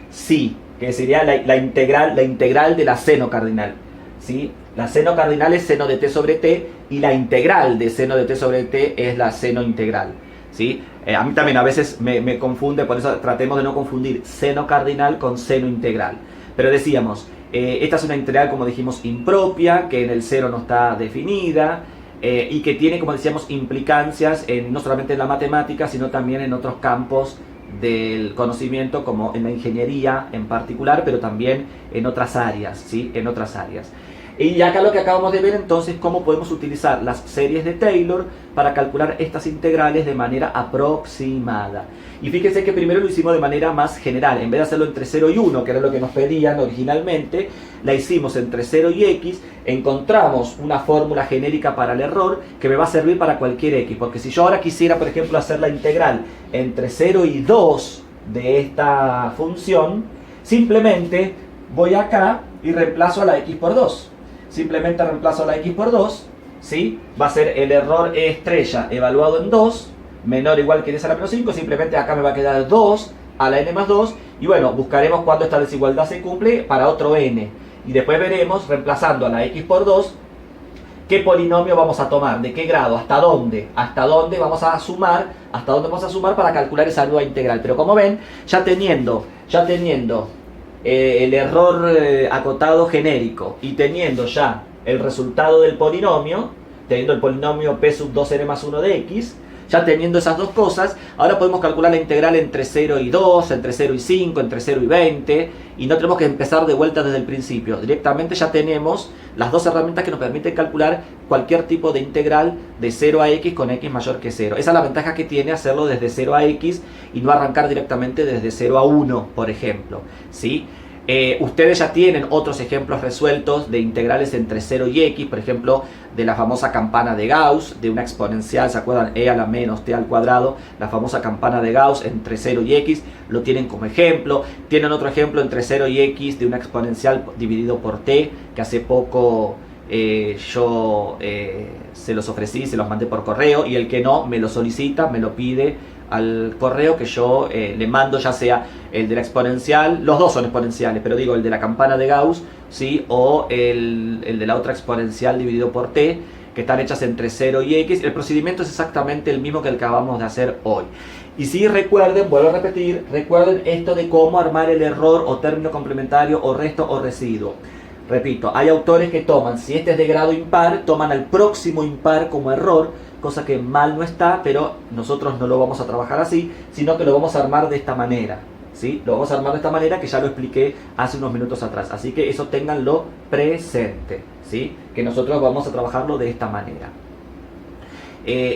Sí, que sería la integral de la seno cardinal, ¿sí? La seno cardinal es seno de t sobre t y la integral de seno de t sobre t es la seno integral, ¿sí? A mí también a veces me confunde, por eso tratemos de no confundir seno cardinal con seno integral. Pero decíamos, esta es una integral, como dijimos, impropia, que en el cero no está definida, y que tiene, como decíamos, implicancias no solamente en la matemática, sino también en otros campos del conocimiento, como en la ingeniería en particular, pero también en otras áreas, ¿sí? En otras áreas. Y acá lo que acabamos de ver entonces, cómo podemos utilizar las series de Taylor para calcular estas integrales de manera aproximada. Y fíjense que primero lo hicimos de manera más general. En vez de hacerlo entre 0 y 1, que era lo que nos pedían originalmente, la hicimos entre 0 y x. Encontramos una fórmula genérica para el error que me va a servir para cualquier x. Porque si yo ahora quisiera, por ejemplo, hacer la integral entre 0 y 2 de esta función, simplemente voy acá y reemplazo a la x por 2. Simplemente reemplazo la x por 2, ¿sí? Va a ser el error E estrella evaluado en 2, menor o igual que 10 a la menos 5, simplemente acá me va a quedar 2 a la n más 2, y bueno, buscaremos cuándo esta desigualdad se cumple para otro n. Y después veremos, reemplazando a la x por 2, qué polinomio vamos a tomar, de qué grado, hasta dónde vamos a sumar, para calcular esa nueva integral. Pero como ven, ya teniendo el error acotado genérico y teniendo ya el resultado del polinomio, teniendo el polinomio p sub 2n más 1 de x, ya teniendo esas dos cosas, ahora podemos calcular la integral entre 0 y 2, entre 0 y 5, entre 0 y 20, y no tenemos que empezar de vuelta desde el principio. Directamente ya tenemos las dos herramientas que nos permiten calcular cualquier tipo de integral de 0 a x con x mayor que 0. Esa es la ventaja que tiene hacerlo desde 0 a x y no arrancar directamente desde 0 a 1, por ejemplo, ¿sí? Ustedes ya tienen otros ejemplos resueltos de integrales entre 0 y x, por ejemplo, de la famosa campana de Gauss, de una exponencial, ¿se acuerdan? E a la menos t al cuadrado, la famosa campana de Gauss entre 0 y x, lo tienen como ejemplo. Tienen otro ejemplo entre 0 y x de una exponencial dividido por t, que hace poco yo se los ofrecí, se los mandé por correo, y el que no, me lo solicita, me lo pide al correo, que yo le mando, ya sea el de la exponencial, los dos son exponenciales, pero digo el de la campana de Gauss, ¿sí? O el de la otra exponencial dividido por t, que están hechas entre 0 y x. El procedimiento es exactamente el mismo que el que acabamos de hacer hoy. Y si recuerden, vuelvo a repetir, recuerden esto de cómo armar el error o término complementario o resto o residuo. Repito, hay autores que toman, si este es de grado impar, toman al próximo impar como error, cosa que mal no está, pero nosotros no lo vamos a trabajar así, sino que lo vamos a armar de esta manera, ¿sí? Lo vamos a armar de esta manera, que ya lo expliqué hace unos minutos atrás, así que eso ténganlo presente, ¿sí? Que nosotros vamos a trabajarlo de esta manera.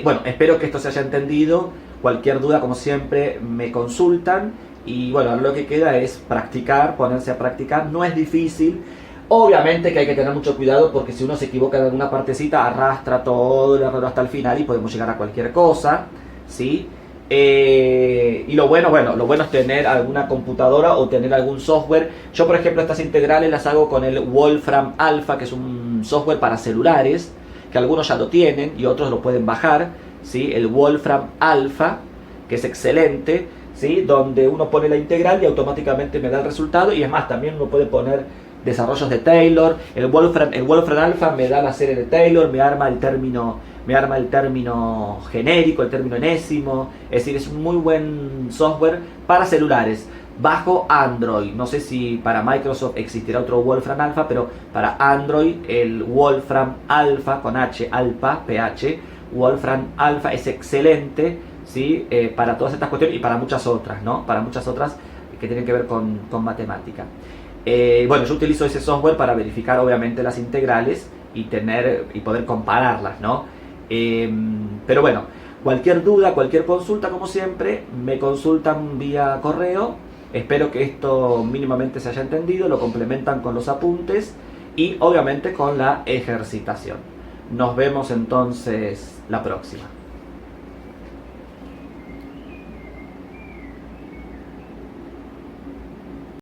Bueno, espero que esto se haya entendido. Cualquier duda, como siempre, me consultan, y bueno, ahora lo que queda es practicar, ponerse a practicar. No es difícil. Obviamente que hay que tener mucho cuidado, porque si uno se equivoca en alguna partecita, arrastra todo el error hasta el final y podemos llegar a cualquier cosa, ¿sí? Y lo bueno es tener alguna computadora o tener algún software. Yo, por ejemplo, estas integrales las hago con el Wolfram Alpha, que es un software para celulares, que algunos ya lo tienen y otros lo pueden bajar, ¿sí? El Wolfram Alpha, que es excelente, ¿sí? Donde uno pone la integral y automáticamente me da el resultado, y es más, también uno puede poner desarrollos de Taylor. El Wolfram Alpha me da la serie de Taylor, me arma el término genérico, el término enésimo. Es decir, es un muy buen software para celulares bajo Android. No sé si para Microsoft existirá otro Wolfram Alpha, pero para Android el Wolfram Alpha con H, Alpha, PH, Wolfram Alpha es excelente, ¿sí? Para todas estas cuestiones y para muchas otras, ¿no? Para muchas otras que tienen que ver con matemática. Bueno, yo utilizo ese software para verificar obviamente las integrales y poder compararlas, ¿no? Pero bueno, cualquier duda, cualquier consulta, como siempre, me consultan vía correo. Espero que esto mínimamente se haya entendido, lo complementan con los apuntes y obviamente con la ejercitación. Nos vemos entonces la próxima.